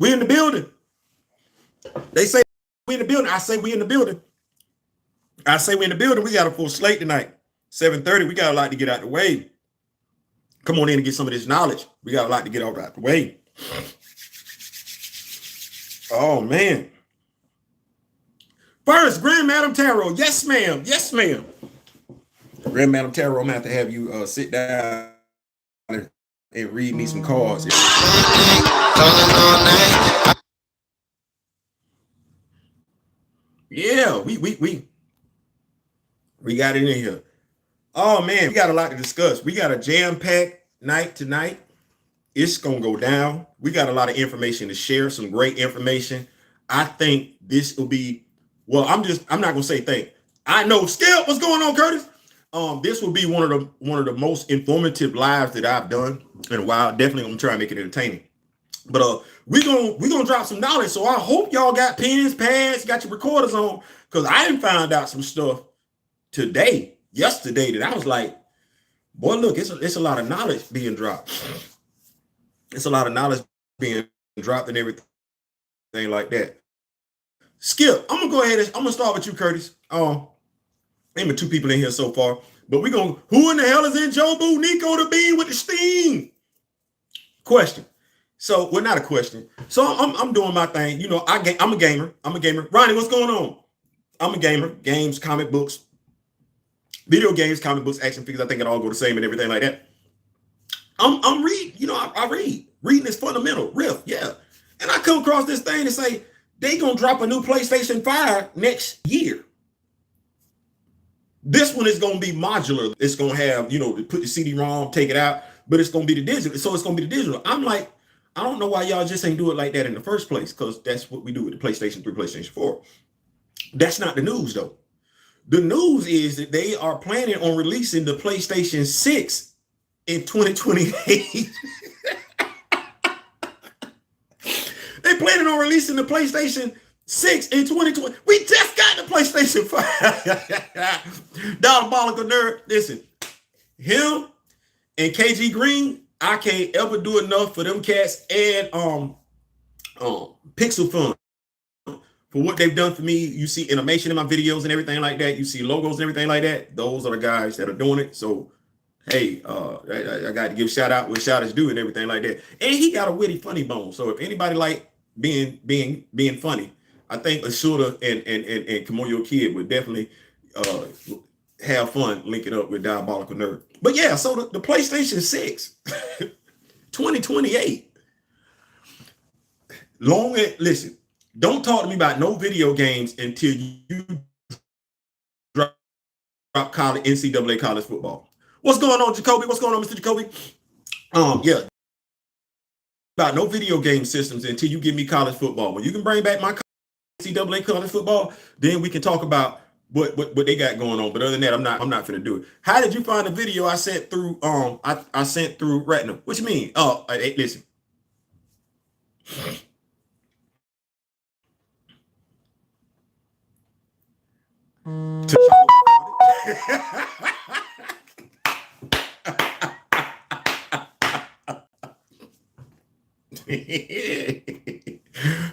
We in the building. They say we in the building. I say we in the building. I say we in the building. We got a full slate tonight. 7:30. We got a lot to get out the way. Come on in and get some of this knowledge. We got a lot to get out the way. Oh, man. First, Grand Madam Tarot. Yes, ma'am. Yes, ma'am. Grand Madam Tarot, I'm going to have you sit down and read me some cards. Yeah, we got it in here. Oh, man, we got a lot to discuss. We got a jam-packed night tonight. It's going to go down. We got a lot of information to share, some great information. I think this will be, well, I'm not going to say think. I know. Skip, what's going on, Curtis? This will be one of the most informative lives that I've done in a while. Definitely going to try and make it entertaining. But we're gonna drop some knowledge. So I hope y'all got pens, pads, got your recorders on, because I done found out some stuff yesterday, that I was like, boy, look, it's a lot of knowledge being dropped. It's a lot of knowledge being dropped and everything like that. Skip, I'm gonna start with you, Curtis. Ain't two people in here so far, but who in the hell is in Jobu? Nico the Bean with the steam? Question. So, well, not a question. So I'm doing my thing. You know, I'm a gamer. Ronnie, what's going on? I'm a gamer. Games, comic books, video games, comic books, action figures. I think it all go the same and everything like that. I'm reading. You know, I read. Reading is fundamental. Real, yeah. And I come across this thing and say they gonna drop a new PlayStation 5 next year. This one is gonna be modular. It's gonna have, you know, put the CD-ROM, take it out, but it's gonna be the digital. So it's gonna be the digital. I'm like, I don't know why y'all just ain't do it like that in the first place, because that's what we do with the PlayStation 3, PlayStation 4. That's not the news, though. The news is that they are planning on releasing the PlayStation 6 in 2028. They planning on releasing the PlayStation 6 in 2020. We just got the PlayStation 5. Diabolical nerd. Listen, him and KG Green, I can't ever do enough for them cats and Pixel Fun for what they've done for me. You see animation in my videos and everything like that. You see logos and everything like that. Those are the guys that are doing it. So, hey, I got to give shout out where shout outs due and everything like that. And he got a witty, funny bone. So if anybody like being funny, I think Ashura and Kamoyo Kid would definitely have fun linking up with Diabolical Nerd. But yeah, so the PlayStation 6, 2028. Listen, don't talk to me about no video games until you drop college, NCAA college football. What's going on, Jacoby? What's going on, Mr. Jacoby? Yeah. About no video game systems until you give me college football. When you can bring back my NCAA college football, then we can talk about what they got going on. But other than that, I'm not finna do it. How did you find the video I sent through? I sent through Retina. What you mean? Oh, hey, listen.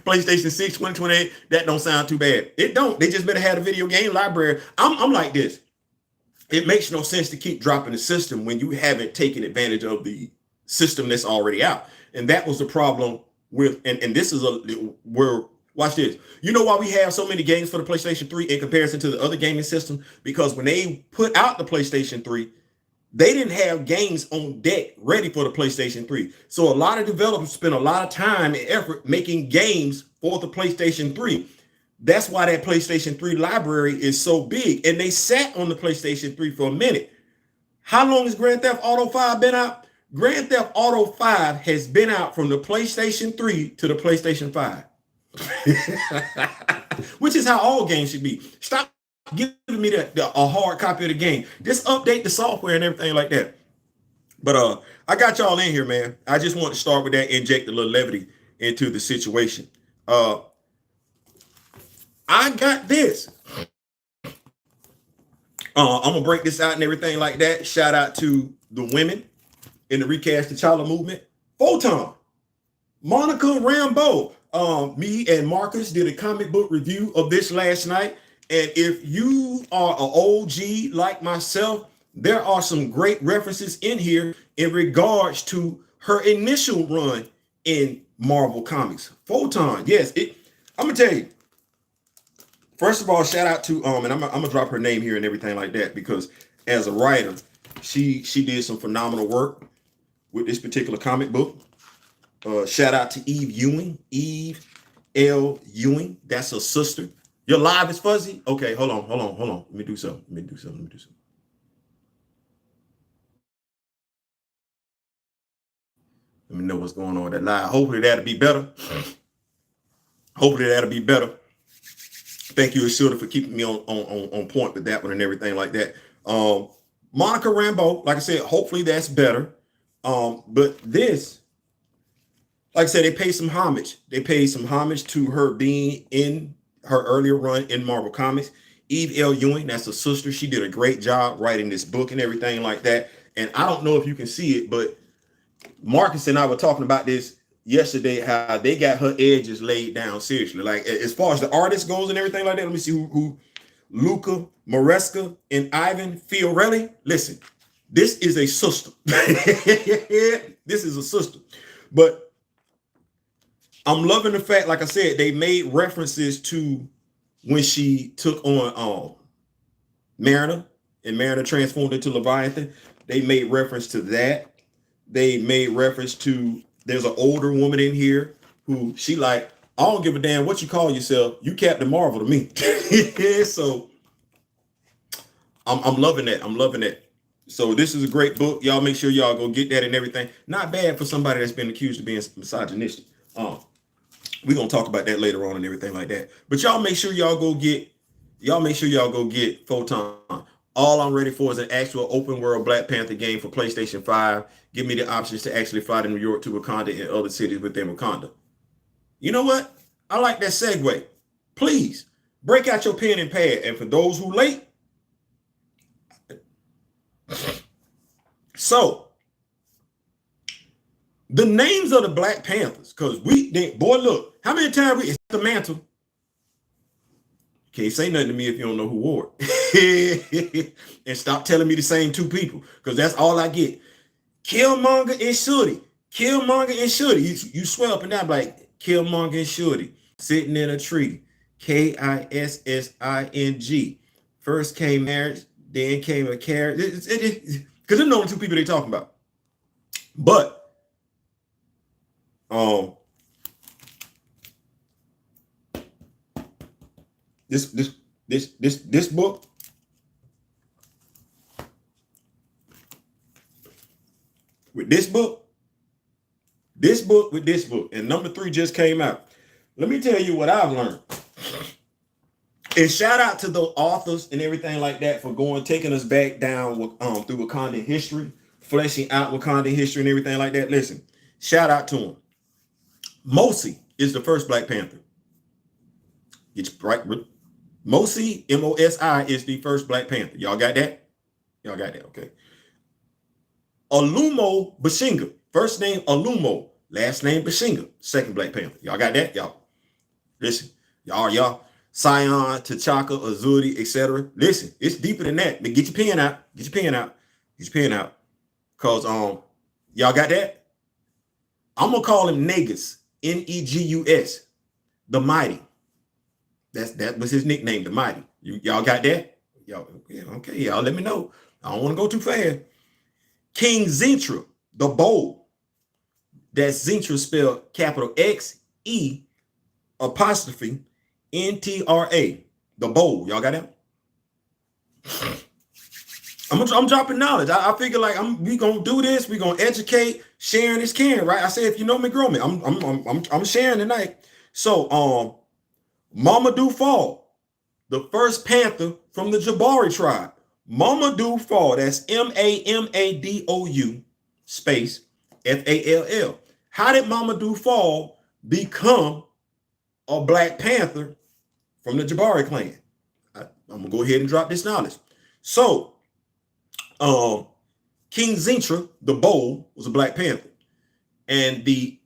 PlayStation 6 2028, that don't sound too bad. It don't. They just better have a video game library. I'm like this. It makes no sense to keep dropping the system when you haven't taken advantage of the system that's already out. And that was the problem with, and this is where, watch this. You know why we have so many games for the PlayStation 3 in comparison to the other gaming system? Because when they put out the PlayStation 3, they didn't have games on deck ready for the PlayStation 3. So a lot of developers spent a lot of time and effort making games for the PlayStation 3. That's why that PlayStation 3 library is so big. And they sat on the PlayStation 3 for a minute. How long has Grand Theft Auto 5 been out? Grand Theft Auto 5 has been out from the PlayStation 3 to the PlayStation 5. Which is how all games should be. Stop giving me a hard copy of the game. Just update the software and everything like that. But I got y'all in here, man. I just want to start with that, inject a little levity into the situation. I got this. I'm gonna break this out and everything like that. Shout out to the women in the Recast T'Challa movement. Photon, Monica Rambeau. Me and Marcus did a comic book review of this last night. And if you are an OG like myself, there are some great references in here in regards to her initial run in Marvel Comics. Photon, yes. I'm gonna tell you. First of all, shout out to and I'm gonna drop her name here and everything like that because as a writer, she did some phenomenal work with this particular comic book. Shout out to Eve Ewing, Eve L. Ewing. That's her sister. Your live is fuzzy. Okay, hold on. Let me do something. Let me know what's going on with that live. Hopefully that'll be better. Thank you, Shuri, for keeping me on point with that one and everything like that. Monica Rambeau, like I said, hopefully that's better. But this, like I said, they pay some homage. They pay some homage to her being in her earlier run in Marvel Comics. Eve L. Ewing, that's her sister. She did a great job writing this book and everything like that. And I don't know if you can see it, but Marcus and I were talking about this yesterday, how they got her edges laid down seriously. Like as far as the artist goes and everything like that, let me see who Luca Maresca and Ivan Fiorelli. Listen, this is a sister. This is a sister. But I'm loving the fact, like I said, they made references to when she took on Mariner and Mariner transformed into Leviathan. They made reference to that. They made reference to there's an older woman in here who she like, I don't give a damn what you call yourself. You Captain Marvel to me. So I'm loving that. I'm loving that. So this is a great book. Y'all make sure y'all go get that and everything. Not bad for somebody that's been accused of being misogynistic. We're gonna talk about that later on and everything like that. But y'all make sure y'all go get Photon. All I'm ready for is an actual open world Black Panther game for PlayStation 5. Give me the options to actually fly to New York, to Wakanda, and other cities within Wakanda. You know what? I like that segue. Please break out your pen and pad. And for those who late, so the names of the Black Panthers, because boy, look, how many times it's the mantle. Can't say nothing to me if you don't know who wore it. And stop telling me the same two people, because that's all I get. Killmonger and Shuri. Killmonger and Shuri. You swear up and down like Killmonger and Shuri sitting in a tree. Kissing. First came marriage, then came a carrot. Because they're the only two people they talking about. But this book, with this book, and number 3 just came out. Let me tell you what I've learned. And shout out to the authors and everything like that for taking us back down through Wakandan history, fleshing out Wakandan history and everything like that. Listen, shout out to them. Mosi is the first Black Panther. It's right. Mosi, Mosi, is the first Black Panther. Y'all got that? Okay. Alumo Bashinga. First name Alumo, last name Bashinga. Second Black Panther. Y'all got that? Y'all. Listen, y'all. Sion, T'Chaka, Azuri, etc. Listen, it's deeper than that. But get your pen out. Cause y'all got that? I'm gonna call him Negus. Negus. The Mighty. That was his nickname, the Mighty. Y'all got that? Y'all, yeah, okay, y'all let me know. I don't want to go too fast. King Zentra, the Bold. That's Zentra spelled capital XE apostrophe NTRA. The Bold. Y'all got that? I'm dropping knowledge. I figure like we gonna do this. We gonna educate. Sharing is caring, right? I say if you know me, grow me. I'm sharing tonight. So Mamadou Fall, the first Panther from the Jabari tribe. Mamadou Fall, that's Mamadou space Fall. How did Mamadou Fall become a Black Panther from the Jabari clan? I'm gonna go ahead and drop this knowledge. So, King Zentra, the Bold, was a Black Panther, and the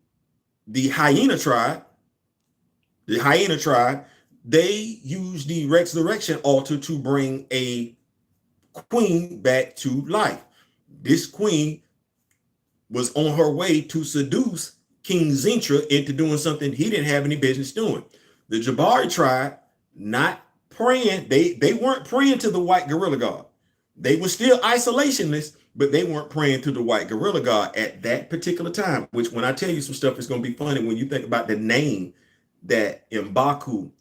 Hyena tribe The hyena tribe, they used the resurrection altar to bring a queen back to life. This queen was on her way to seduce King Zintra into doing something he didn't have any business doing. The Jabari tribe, not praying, they weren't praying to the white gorilla god. They were still isolationists, but they weren't praying to the white gorilla god at that particular time, which when I tell you some stuff, it's going to be funny when you think about the name that M'Baku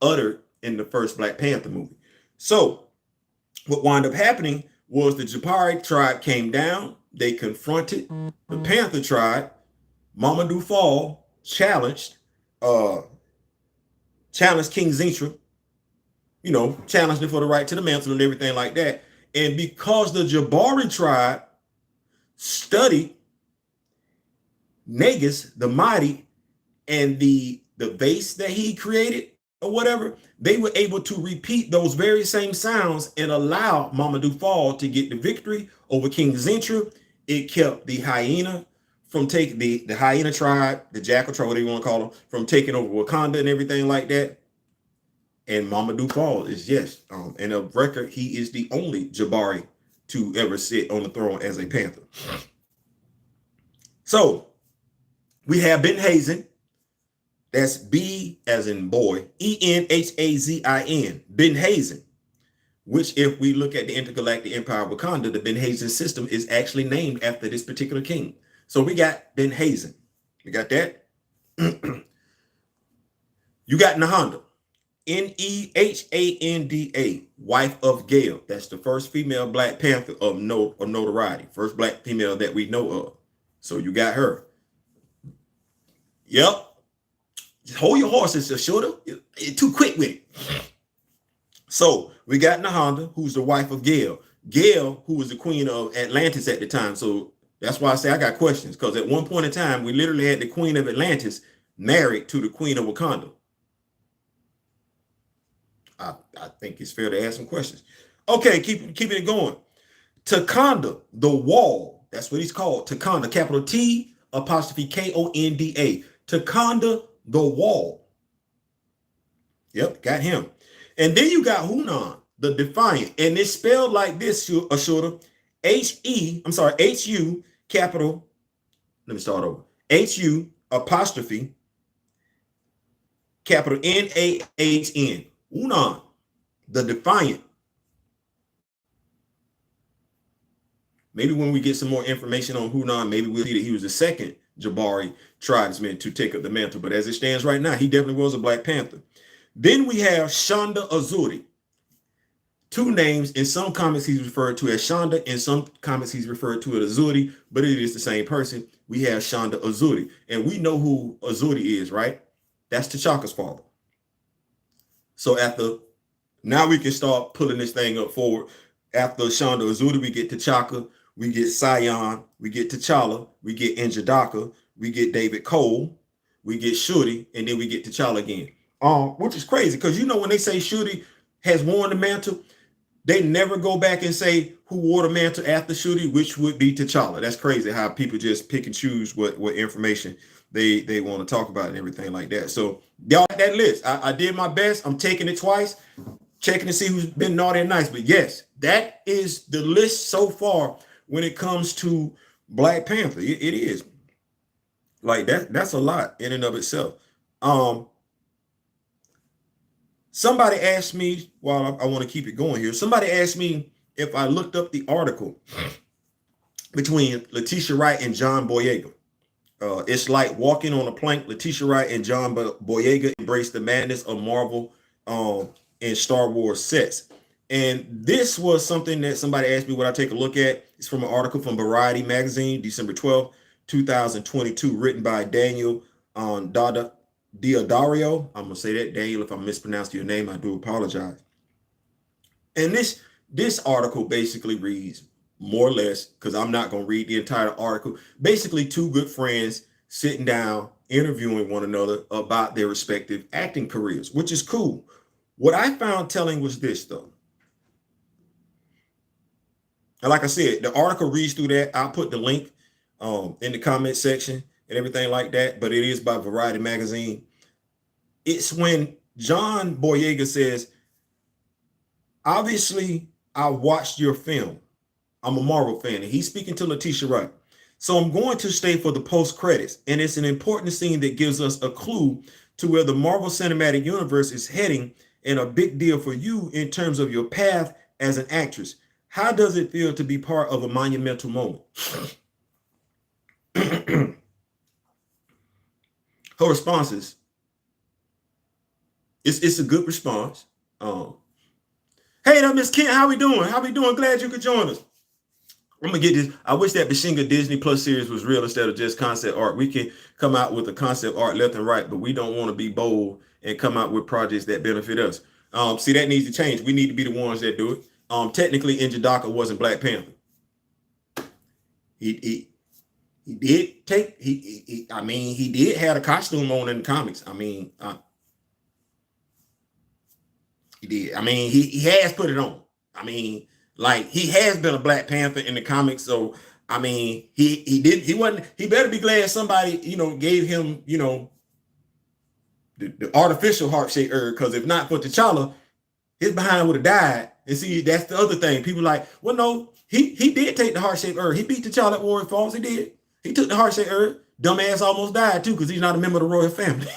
uttered in the first Black Panther movie. So what wound up happening was the Jabari tribe came down. They confronted the Panther tribe. Mamadou Fall challenged King Zintra, challenged him for the right to the mantle and everything like that. And because the Jabari tribe studied Negus, the mighty, and the vase that he created or whatever, they were able to repeat those very same sounds and allow Mamadou Fall to get the victory over King Zintra. It kept the hyena from taking the hyena tribe, the jackal tribe, whatever you want to call them, from taking over Wakanda and everything like that. And Mamadou Fall is, yes, and of record, he is the only Jabari to ever sit on the throne as a Panther. So we have Ben Hazin. That's B as in boy, Enhazin, Ben Hazin, which if we look at the Intergalactic Empire of Wakanda, the Ben Hazin system is actually named after this particular king. So we got Ben Hazin. We got that. You got Nahanda, Nehanda, wife of Gale. That's the first female Black Panther of notoriety. First Black female that we know of. So you got her. Yep. Just hold your horses, Shuri. You're too quick with it. So we got Nahanda, who's the wife of Gale. Gale, who was the queen of Atlantis at the time. So that's why I say I got questions, because at one point in time, we literally had the queen of Atlantis married to the queen of Wakanda. I think it's fair to ask some questions. Okay, keeping it going. Takanda, the wall. That's what he's called. Takanda, capital T apostrophe Konda. Takanda, the wall. Yep, got him. And then you got Hunan, the defiant. And it's spelled like this, Ashura. H-U, capital. Let me start over. H-U apostrophe, capital N-A-H-N. Hunan, the defiant. Maybe when we get some more information on Hunan, maybe we'll see that he was the second Jabari tribesman to take up the mantle. But as it stands right now, he definitely was a Black Panther. Then we have Shonda Azuri. Two names. In some comments, he's referred to as Shonda. In some comments, he's referred to as Azuri, but it is the same person. We have Shonda Azuri. And we know who Azuri is, right? That's T'Chaka's father. So now we can start pulling this thing up forward. After Shonda Azuri, we get T'Chaka, we get Sion, we get T'Challa, we get N'Jadaka, we get David Cole, we get Shuri, and then we get T'Challa again. Which is crazy, because when they say Shuri has worn the mantle, they never go back and say who wore the mantle after Shuri, which would be T'Challa. That's crazy how people just pick and choose what information they want to talk about and everything like that. So y'all got that list. I did my best. I'm taking it twice, checking to see who's been naughty and nice. But yes, that is the list so far when it comes to Black Panther. It is. Like that's a lot in and of itself. Somebody asked me, while I want to keep it going here, somebody asked me if I looked up the article between Letitia Wright and John Boyega. It's like walking on a plank. Letitia Wright and John Boyega embrace the madness of Marvel and Star Wars sets. And this was something that somebody asked me what I take a look at. It's from an article from Variety magazine, December 12th, 2022, written by Daniel Diodario. I'm gonna say that, Daniel. If I mispronounced your name, I do apologize. And this article basically reads, more or less, because I'm not gonna read the entire article. Basically, two good friends sitting down, interviewing one another about their respective acting careers, which is cool. What I found telling was this, though. And like I said, the article reads through that. I'll put the link in the comment section and everything like that, but it is by Variety magazine. It's when John Boyega says, obviously, I watched your film. I'm a Marvel fan, and he's speaking to Letitia Wright. So I'm going to stay for the post credits, and it's an important scene that gives us a clue to where the Marvel Cinematic Universe is heading, and a big deal for you in terms of your path as an actress. How does it feel to be part of a monumental moment? Her response is, it's a good response. Hey there, Miss Kent, how we doing? How we doing? Glad you could join us. I'm gonna get this. I wish that Bashinga Disney Plus series was real instead of just concept art. We can come out with a concept art left and right, but we don't want to be bold and come out with projects that benefit us. See, that needs to change. We need to be the ones that do it. Technically, Njidaka wasn't Black Panther. He did take he did have a costume on in the comics. He did. He has put it on. Like, he has been a Black Panther in the comics, so he better be glad somebody, gave him, the artificial heart-shaped herb, because if not for T'Challa, his behind would have died. And see, that's the other thing. People like, well, no, he did take the heart-shaped herb. He beat T'Challa at Warrior Falls. He did. He took the heart-shaped herb. Dumbass almost died too, because he's not a member of the royal family.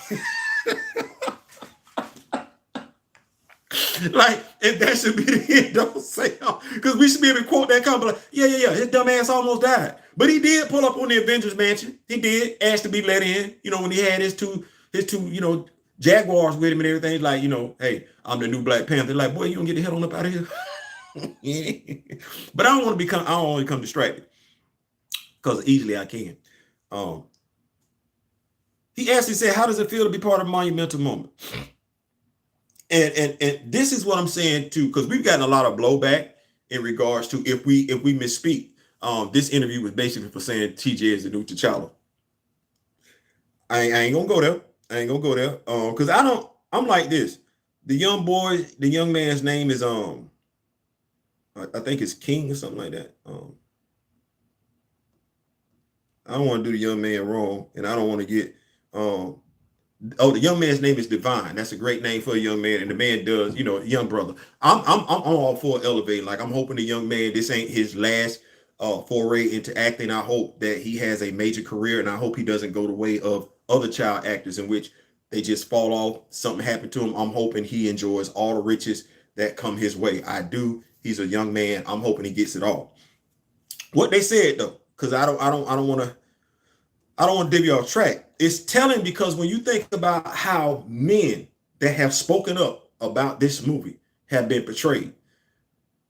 Like, if that should be the end, don't say, because we should be able to quote that comment like, yeah, his dumb ass almost died. But he did pull up on the Avengers mansion. He did ask to be let in, when he had his two, Jaguars with him and everything. Like, hey, I'm the new Black Panther. Like, boy, you don't get the hell on up out of here. But I don't want to become distracted, because easily I can. He actually said, how does it feel to be part of a monumental moment? And this is what I'm saying too, because we've gotten a lot of blowback in regards to if we misspeak. This interview was basically for saying TJ is the new T'Challa. I ain't gonna go there. Because I'm like this. The young man's name is I think it's King or something like that. I don't want to do the young man wrong, and I don't want to get the young man's name is Divine. That's a great name for a young man, and the man does, young brother. I'm all for elevating. Like, I'm hoping the young man, this ain't his last foray into acting. I hope that he has a major career, and I hope he doesn't go the way of other child actors in which they just fall off. Something happened to him. I'm hoping he enjoys all the riches that come his way. I do. He's a young man. I'm hoping he gets it all. What they said though, because I don't want to divvy off track. It's telling, because when you think about how men that have spoken up about this movie have been portrayed,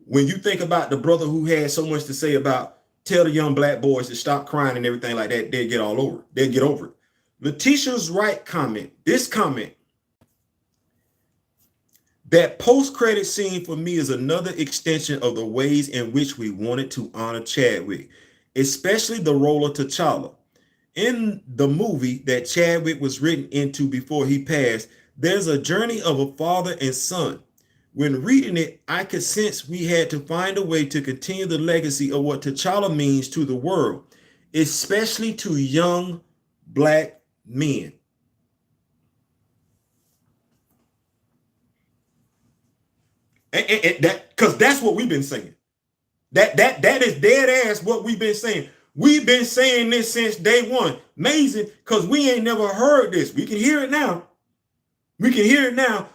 when you think about the brother who had so much to say about tell the young Black boys to stop crying and everything like that, they'll get over it. Letitia's right comment, that post-credit scene for me is another extension of the ways in which we wanted to honor Chadwick, especially the role of T'Challa. In the movie that Chadwick was written into before he passed, there's a journey of a father and son. When reading it, I could sense we had to find a way to continue the legacy of what T'Challa means to the world, especially to young Black men. And that, because that's what we've been saying. That is dead ass what we've been saying. We've been saying this since day one. Amazing, because we ain't never heard this. We can hear it now.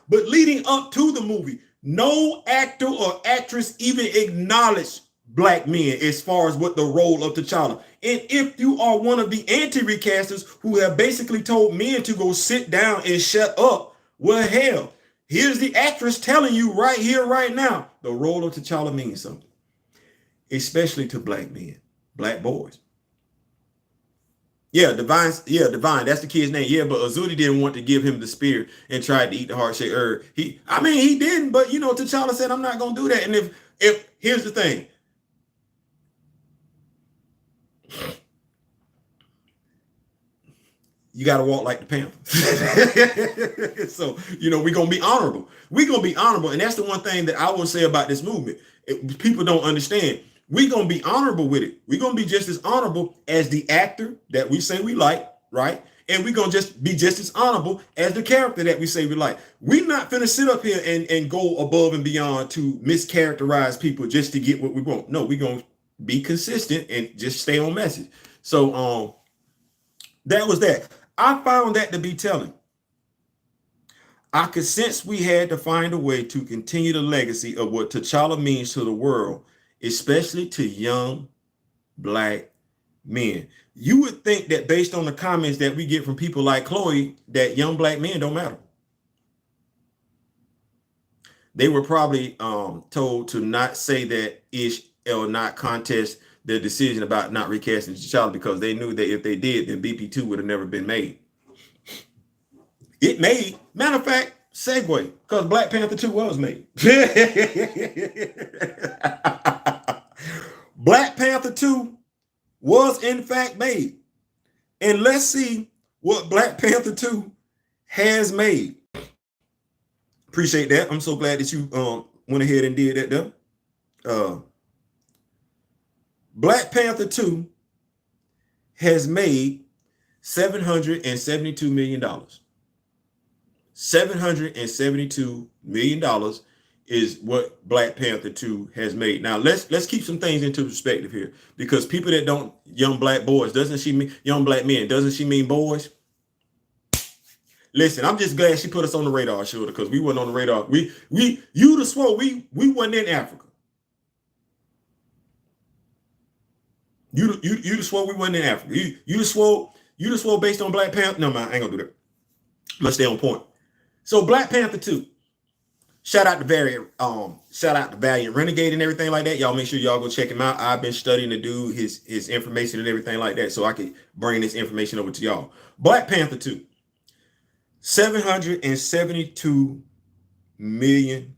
But leading up to the movie, no actor or actress even acknowledged Black men as far as what the role of T'Challa. And if you are one of the anti-recasters who have basically told men to go sit down and shut up, well, hell, here's the actress telling you right here, right now, the role of T'Challa means something, especially to Black men. Black boys. Divine. That's the kid's name. Yeah, but Azudi didn't want to give him the spear and tried to eat the heart-shaped herb. He didn't, but T'Challa said, I'm not gonna do that. And if here's the thing. You gotta walk like the Panther. So, we're gonna be honorable. And that's the one thing that I will say about this movement. People don't understand. We're going to be honorable with it. We're going to be just as honorable as the actor that we say we like, right? And we're going to just be just as honorable as the character that we say we like. We're not finna sit up here and go above and beyond to mischaracterize people just to get what we want. No, we're going to be consistent and just stay on message. So that was that. I found that to be telling. I could sense we had to find a way to continue the legacy of what T'Challa means to the world, especially to young Black men. You would think that based on the comments that we get from people like Chloe, that young Black men don't matter. They were probably told to not say that ish or not contest their decision about not recasting T'Challa because they knew that if they did, then BP2 would have never been made. It made, matter of fact, segue, because Black Panther 2 was made. Black Panther 2 was in fact made. And let's see what Black Panther 2 has made. Appreciate that. I'm so glad that you went ahead and did that though. Black Panther 2 has made $772 million. $772 million is what Black Panther 2 has made. Now let's keep some things into perspective here, because people that don't, young Black boys, doesn't she mean young Black men? Doesn't she mean boys? Listen, I'm just glad she put us on the radar, Shuri, because we weren't on the radar. You'd have swore we wasn't in Africa. You'd have swore we wasn't in Africa. You'd have swore based on Black Panther. No man, I ain't gonna do that. Let's stay on point. So Black Panther 2, shout out to Valiant Renegade and everything like that. Y'all make sure y'all go check him out. I've been studying the dude, his information and everything like that, so I could bring this information over to y'all. Black Panther 2, $772 million.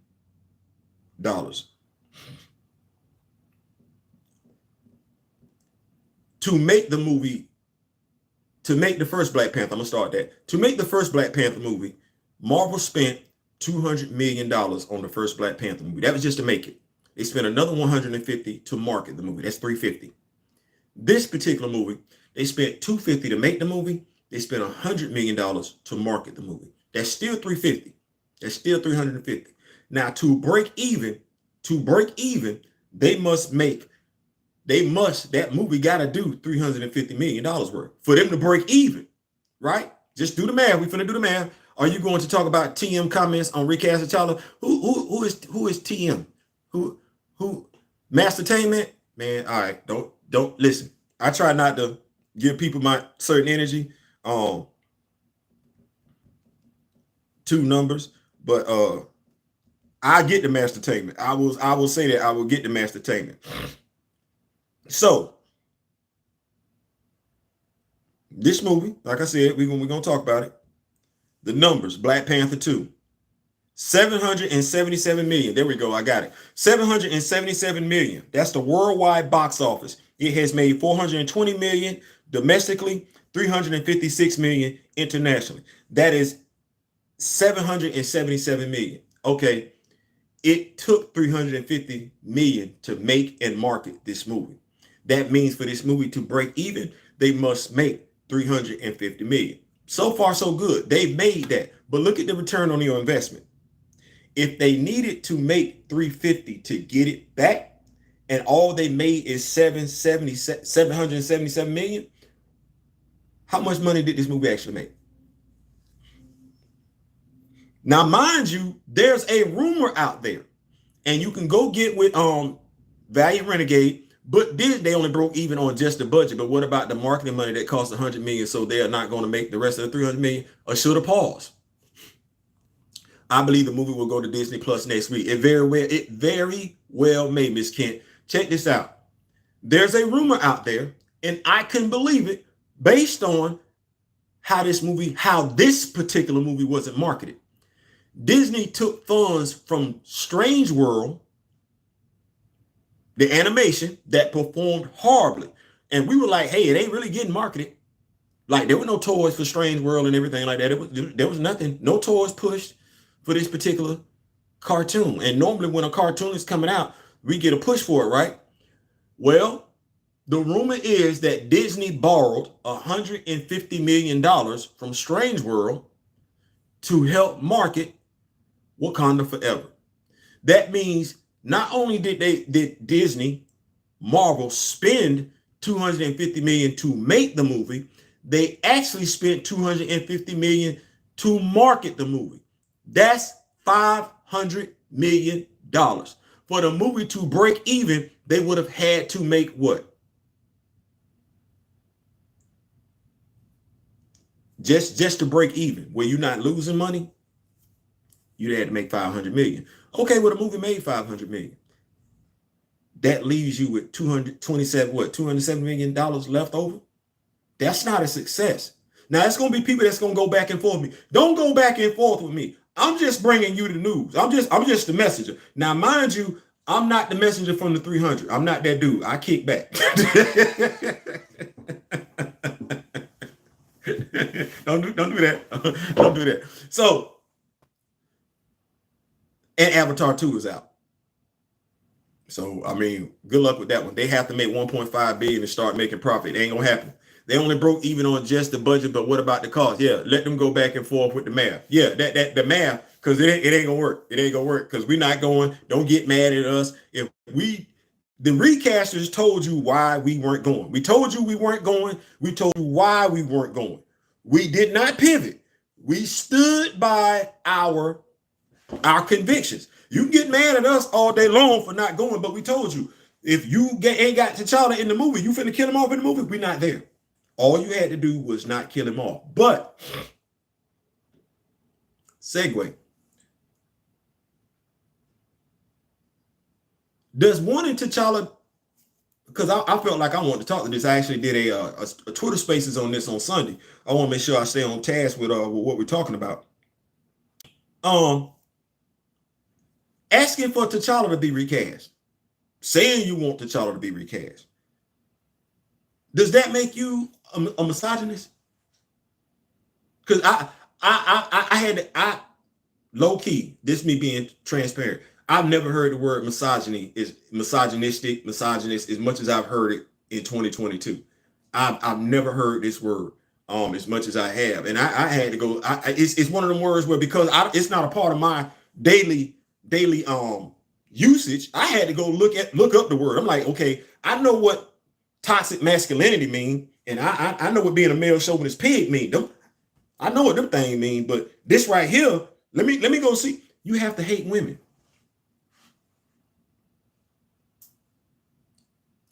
To make the movie, to make the first Black Panther, I'm gonna start that. To make the first Black Panther movie, Marvel spent $200 million on the first Black Panther movie. That was just to make it. They spent another $150 to market the movie. That's $350. This particular movie, they spent $250 to make the movie. They spent $100 million to market the movie. That's still $350. That's still $350. Now to break even, that movie got to do $350 million worth for them to break even, right? Just do the math. We're finna do the math. Are you going to talk about TM comments on recast T'Challa? Who is TM? Who Mastertainment? Man, all right. Don't listen. I try not to give people my certain energy to numbers, but I get the Mastertainment. I will say that I will get the Mastertainment. So this movie, like I said, we're gonna talk about it. The numbers, Black Panther 2, 777 million. There we go. I got it. 777 million. That's the worldwide box office. It has made 420 million domestically, 356 million internationally. That is 777 million. Okay. It took 350 million to make and market this movie. That means for this movie to break even, they must make 350 million. So far, so good. They made that. But look at the return on your investment. If they needed to make 350 to get it back, and all they made is 777 million, how much money did this movie actually make? Now, mind you, there's a rumor out there, and you can go get with Valiant Renegade, but they only broke even on just the budget. But what about the marketing money that cost 100 million? So they are not going to make the rest of the 300 million, or should have paused. I believe the movie will go to Disney Plus next week. It very well may, Miss Kent. Check this out. There's a rumor out there, and I couldn't believe it based on how this particular movie wasn't marketed. Disney took funds from Strange World, the animation that performed horribly. And we were like, hey, it ain't really getting marketed. Like, there were no toys for Strange World and everything like that. There was nothing, no toys pushed for this particular cartoon. And normally when a cartoon is coming out, we get a push for it, right? Well, The rumor is that Disney borrowed $150 million from Strange World to help market Wakanda Forever. That means not only did Disney Marvel spend $250 million to make the movie, they actually spent $250 million to market the movie. That's $500 million. For the movie to break even, they would have had to make what? Just to break even, where you're not losing money, you'd had to make $500 million. Okay, well, the movie made $500 million. That leaves you with $270 million left over. That's not a success. Now, it's going to be people that's going to go back and forth with me. Don't go back and forth with me. I'm just bringing you the news. I'm just the messenger. Now, mind you, I'm not the messenger from the 300. I'm not that dude. I kick back. Don't do that. Don't do that. So, and Avatar 2 is out. So, I mean, good luck with that one. They have to make 1.5 billion and start making profit. It ain't gonna happen. They only broke even on just the budget, but what about the cost? Yeah, let them go back and forth with the math. Yeah, that the math, because it ain't gonna work. It ain't gonna work because we're not going. Don't get mad at us. If the recasters told you why we weren't going. We told you we weren't going. We told you why we weren't going. We did not pivot. We stood by our convictions. You can get mad at us all day long for not going, but we told you, if you ain't got T'Challa in the movie, you finna kill him off in the movie, we're not there. All you had to do was not kill him off. But, segue. Does wanting T'Challa, because I felt like I wanted to talk to this. I actually did a Twitter Spaces on this on Sunday. I want to make sure I stay on task with what we're talking about. Asking for T'Challa to be recast, saying you want T'Challa to be recast, does that make you a misogynist? Because I low key, this me being transparent, I've never heard the word misogyny is misogynistic, misogynist as much as I've heard it in 2022. I've never heard this word as much as I have, and I had to go. It's one of them words where, because it's not a part of my daily usage, I had to go look up the word. I'm like, okay, I know what toxic masculinity mean, and I know what being a male chauvinist pig mean. I know what them things mean, but this right here, let me go see. You have to hate women.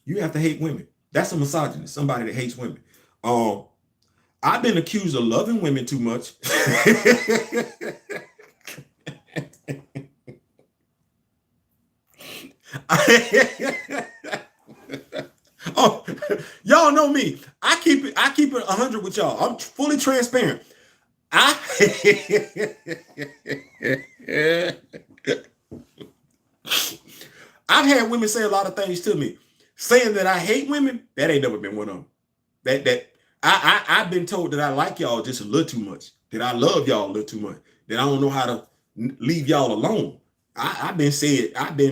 You have to hate women. That's a misogynist, somebody that hates women. I've been accused of loving women too much. Oh, y'all know me. I keep it 100 with y'all. I'm fully transparent. I've had women say a lot of things to me. Saying that I hate women, that ain't never been one of them. I've been told that I like y'all just a little too much, that I love y'all a little too much, that I don't know how to leave y'all alone. I've been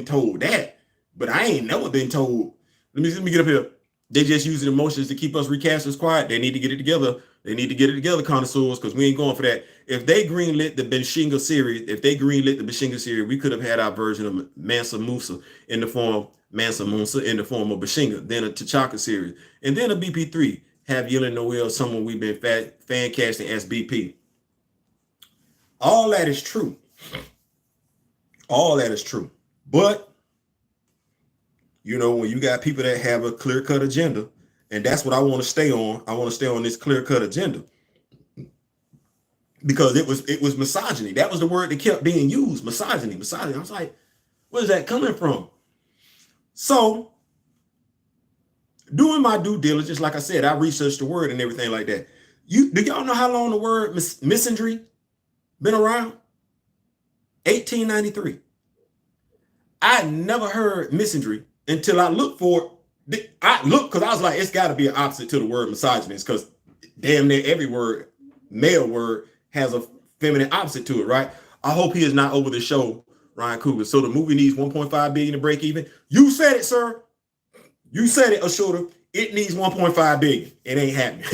told that, but I ain't never been told. Let me get up here. They just using emotions to keep us recasters quiet. They need to get it together. They need to get it together, connoisseurs, because we ain't going for that. If they greenlit the Bashinga series, we could have had our version of Mansa Musa in the form of Bashinga, then a T'Chaka series, and then a BP3. Have Yelena Noel, someone we've been fan casting as BP. All that is true. All that is true. But, you know, when you got people that have a clear-cut agenda, and that's what I want to stay on. I want to stay on this clear-cut agenda. Because it was misogyny. That was the word that kept being used. Misogyny. I was like, where's that coming from? So, doing my due diligence, like I said, I researched the word and everything like that. Do y'all know how long the word misandry been around? 1893. I never heard misandry until I looked for it. I looked because I was like, it's got to be an opposite to the word misogynist, because damn near every word, male word, has a feminine opposite to it, right? I hope he is not over the show, Ryan Coogler. So the movie needs 1.5 billion to break even. You said it, sir. You said it, Ashura. It needs 1.5 billion. It ain't happening.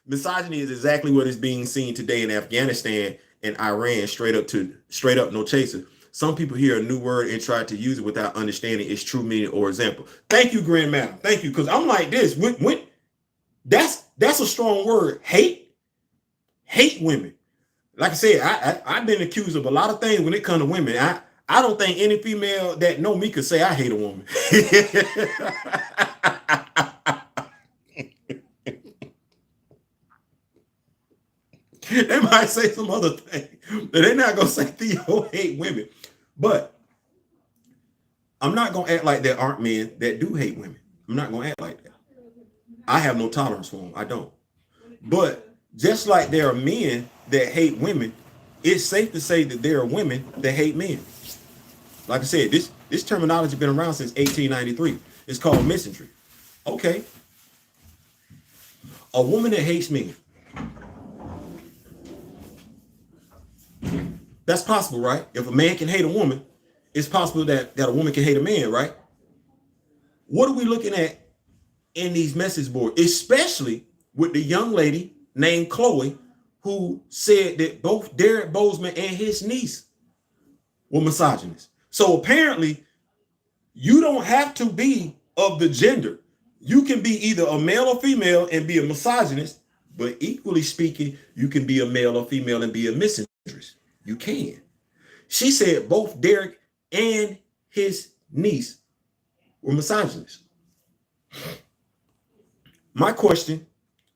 Misogyny is exactly what is being seen today in Afghanistan and Iran, straight up, no chaser. Some people hear a new word and try to use it without understanding its true meaning or example. Thank you, Grand Madam. Thank you. Because I'm like this. When that's a strong word. Hate women. Like I said, I've been accused of a lot of things when it comes to women. I don't think any female that know me could say I hate a woman. They might say some other thing, but they're not gonna say Theo hate women. But I'm not gonna act like there aren't men that do hate women. I'm not gonna act like that. I have no tolerance for them. I don't. But just like there are men that hate women, it's safe to say that there are women that hate men. Like I said, this terminology has been around since 1893. It's called misandry. Okay. A woman that hates men. That's possible, right? If a man can hate a woman, it's possible that a woman can hate a man, right? What are we looking at in these message boards, especially with the young lady named Chloe, who said that both Derek Bozeman and his niece were misogynists? So apparently, you don't have to be of the gender. You can be either a male or female and be a misogynist, but equally speaking, you can be a male or female and be a misandrist. You can. She said both Derek and his niece were misogynists. My question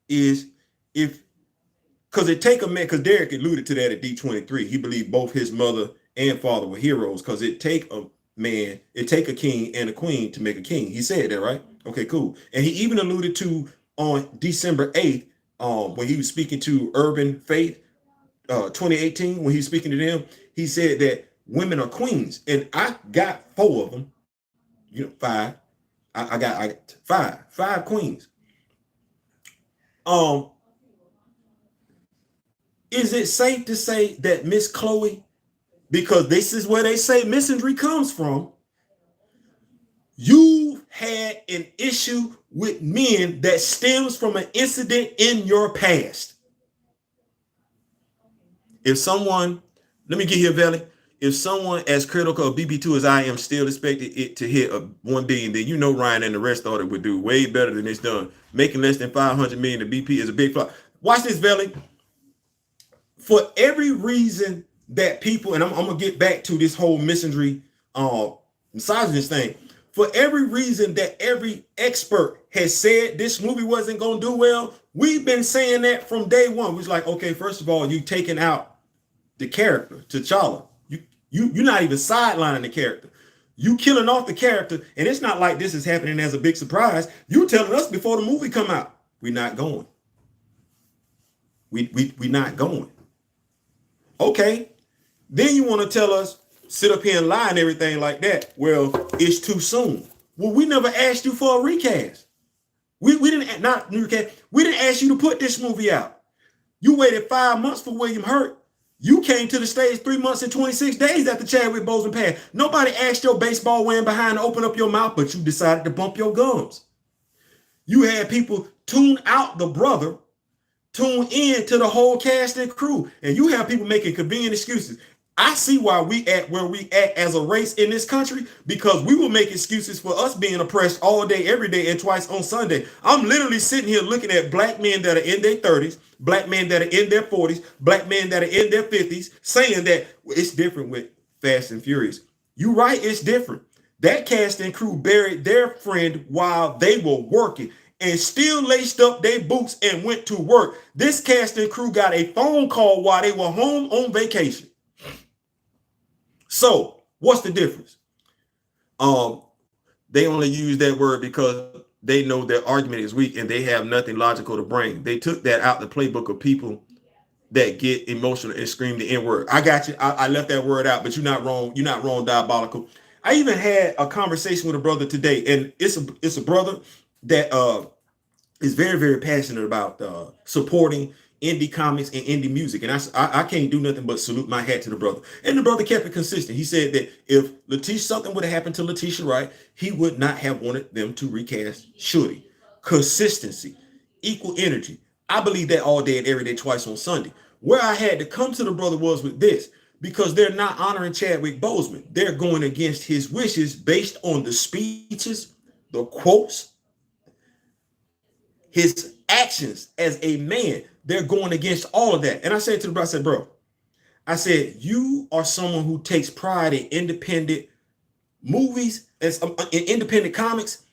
is, because it take a man, because Derek alluded to that at D23. He believed both his mother and father were heroes, because it take a man, it take a king and a queen to make a king. He said that, right? Okay, cool. And he even alluded to on December 8th, when he was speaking to Urban Faith, 2018, when he was speaking to them, he said that women are queens. And I got 4 of them, five. I got five queens. Is it safe to say that Miss Chloe, because this is where they say misandry comes from, you had an issue with men that stems from an incident in your past? If someone, let me get here, Valley. If someone as critical of BB2 as I am still expected it to hit 1 billion, then Ryan and the rest of it would do way better than it's done. Making less than 500 million to BP is a big flop. Watch this, Valley. For every reason that people, and I'm gonna get back to this whole misandry, misogynist thing. For every reason that every expert has said this movie wasn't gonna do well, we've been saying that from day one. We was like, okay, first of all, you taking out the character, T'Challa. You're not even sidelining the character. You killing off the character, and it's not like this is happening as a big surprise. You telling us before the movie come out, we're not going. We not going. Okay. Then you want to tell us, sit up here and lie and everything like that. Well, it's too soon. Well, we never asked you for a recast. We didn't, not recast. We didn't ask you to put this movie out. You waited 5 months for William Hurt. You came to the stage 3 months and 26 days after Chadwick Boseman passed. Nobody asked your baseball wearing behind to open up your mouth, but you decided to bump your gums. You had people tune out the brother, tune in to the whole cast and crew, and you have people making convenient excuses. I see why we at where we at as a race in this country, because we will make excuses for us being oppressed all day, every day, and twice on Sunday. I'm literally sitting here looking at black men that are in their 30s, black men that are in their 40s, black men that are in their 50s, saying that it's different with Fast and Furious. You right, it's different. That cast and crew buried their friend while they were working and still laced up their boots and went to work. This cast and crew got a phone call while they were home on vacation. So what's the difference? They only use that word because they know their argument is weak and they have nothing logical to bring. They took that out the playbook of people that get emotional and scream the N word. I got you. I left that word out, but you're not wrong. You're not wrong, diabolical. I even had a conversation with a brother today, and it's a brother that is very, very passionate about supporting indie comics and indie music. And I can't do nothing but salute my hat to the brother. And the brother kept it consistent. He said that if something would have happened to Letitia Wright, he would not have wanted them to recast Shuri. consistency, equal energy. I believe that all day and every day, twice on Sunday. Where I had to come to the brother was with this, because they're not honoring Chadwick Boseman. They're going against his wishes based on the speeches, the quotes, his actions as a man. They're going against all of that. And I said to the brother, I said, bro, I said, you are someone who takes pride in independent movies, as in independent comics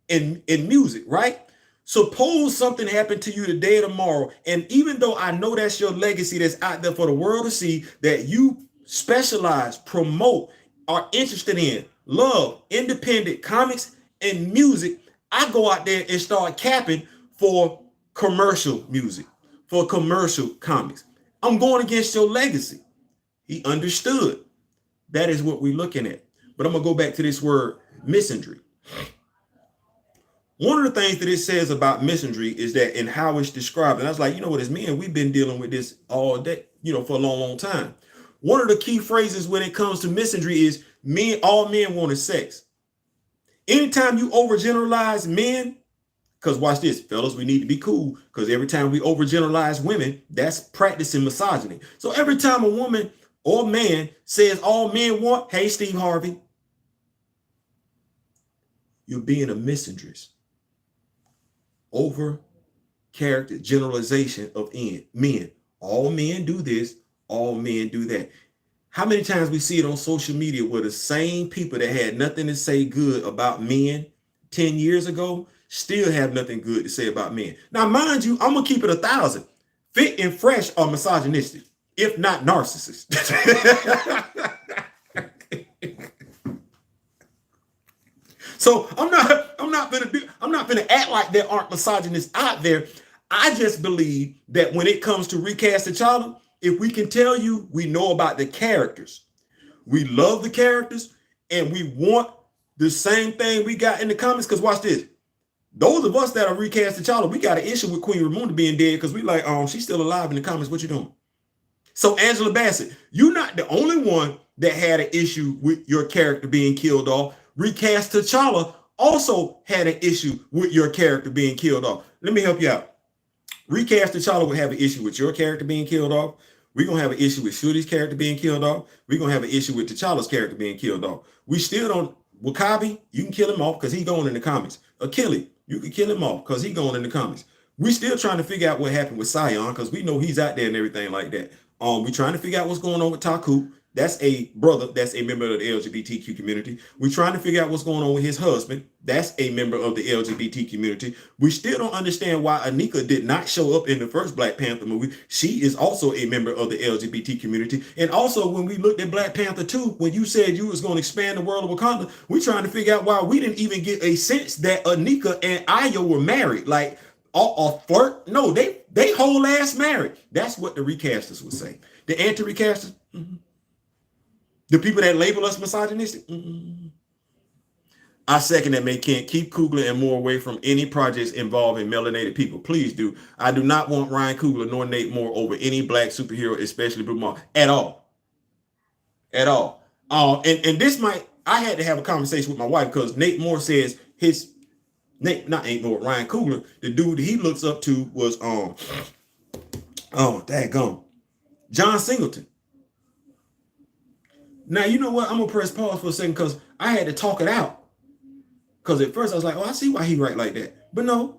and in music, right? Suppose something happened to you today or tomorrow, and even though I know that's your legacy that's out there for the world to see, that you specialize, promote, are interested in, love independent comics and music, I go out there and start capping for commercial music, for commercial comics. I'm going against your legacy. He understood. That is what we're looking at. But I'm going to go back to this word, misandry. One of the things that it says about misandry is that in how it's described, and I was like, you know what, as men, we've been dealing with this all day, for a long, long time. One of the key phrases when it comes to misandry is all men want is sex. Anytime you overgeneralize men, because watch this, fellas, we need to be cool, because every time we overgeneralize women, that's practicing misogyny. So every time a woman or man says all men want, hey, Steve Harvey, you're being a misandrist. Over character generalization of men. All men do this, all men do that. How many times we see it on social media where the same people that had nothing to say good about men 10 years ago still have nothing good to say about men. Now, mind you, I'm going to keep it 1,000. Fit and Fresh are misogynistic, if not narcissists. So I'm not gonna act like there aren't misogynists out there. I just believe that when it comes to recast T'Challa, if we can tell you we know about the characters, we love the characters, and we want the same thing we got in the comics. Because watch this. Those of us that are recast T'Challa, we got an issue with Queen Ramonda being dead because we like, she's still alive in the comics. What you doing? So Angela Bassett, you're not the only one that had an issue with your character being killed off. Recast T'Challa also had an issue with your character being killed off. Let me help you out. Recast T'Challa would have an issue with your character being killed off. We're going to have an issue with Shuri's character being killed off. We're going to have an issue with T'Challa's character being killed off. We still don't, Wakabi, you can kill him off because he's going in the comics. Achilles, you can kill him off because he's going in the comics. We're still trying to figure out what happened with Sion because we know he's out there and everything like that. We're trying to figure out what's going on with Taku. That's a brother. That's a member of the LGBTQ community. We're trying to figure out what's going on with his husband. That's a member of the LGBT community. We still don't understand why Anika did not show up in the first Black Panther movie. She is also a member of the LGBT community. And also, when we looked at Black Panther 2, when you said you was going to expand the world of Wakanda, we're trying to figure out why we didn't even get a sense that Anika and Ayo were married. Like, a flirt? No, they whole ass married. That's what the recasters would say. The anti-recasters, the people that label us misogynistic. I second that, man. Can't keep Coogler and Moore away from any projects involving melanated people. Please do. I do not want Ryan Coogler nor Nate Moore over any black superhero, especially Blue Mark, at all. At all. And this I had to have a conversation with my wife because Nate Moore says Ryan Coogler, the dude he looks up to was daggone, John Singleton. Now, you know what? I'm going to press pause for a second because I had to talk it out. Because at first I was like, I see why he write like that. But no.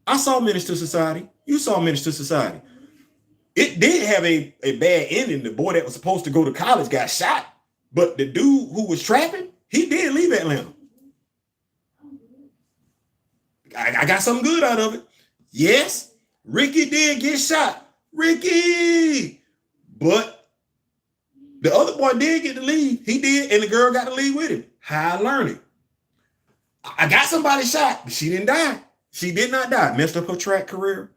I saw Menace to Society. You saw Menace to Society. It did have a bad ending. The boy that was supposed to go to college got shot. But the dude who was trapping, he did leave Atlanta. I got something good out of it. Yes, Ricky did get shot. Ricky! But the other boy did get to leave. He did, and the girl got to leave with him. High learning. I got somebody shot, but she didn't die. She did not die. Messed up her track career.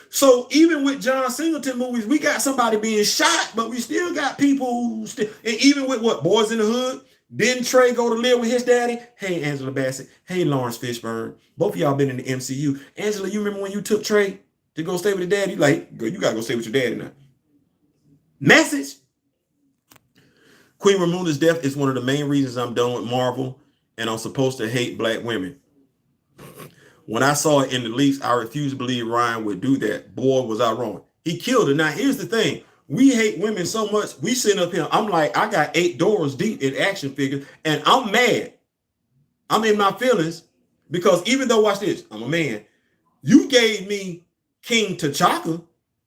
So even with John Singleton movies, we got somebody being shot, but we still got people. And even with Boys in the Hood, didn't Trey go to live with his daddy? Hey, Angela Bassett. Hey, Lawrence Fishburne. Both of y'all been in the MCU. Angela, you remember when you took Trey to go stay with his daddy? Like, girl, you got to go stay with your daddy now. Message. Queen Ramonda's death is one of the main reasons I'm done with Marvel. and I'm supposed to hate black women. When I saw it in the leaks, I refused to believe Ryan would do that. Boy, was I wrong. He killed it. Now, here's the thing. We hate women so much. We sitting up here. I'm like, I got 8 doors deep in action figures, and I'm mad. I'm in my feelings because even though, watch this, I'm a man. You gave me King T'Chaka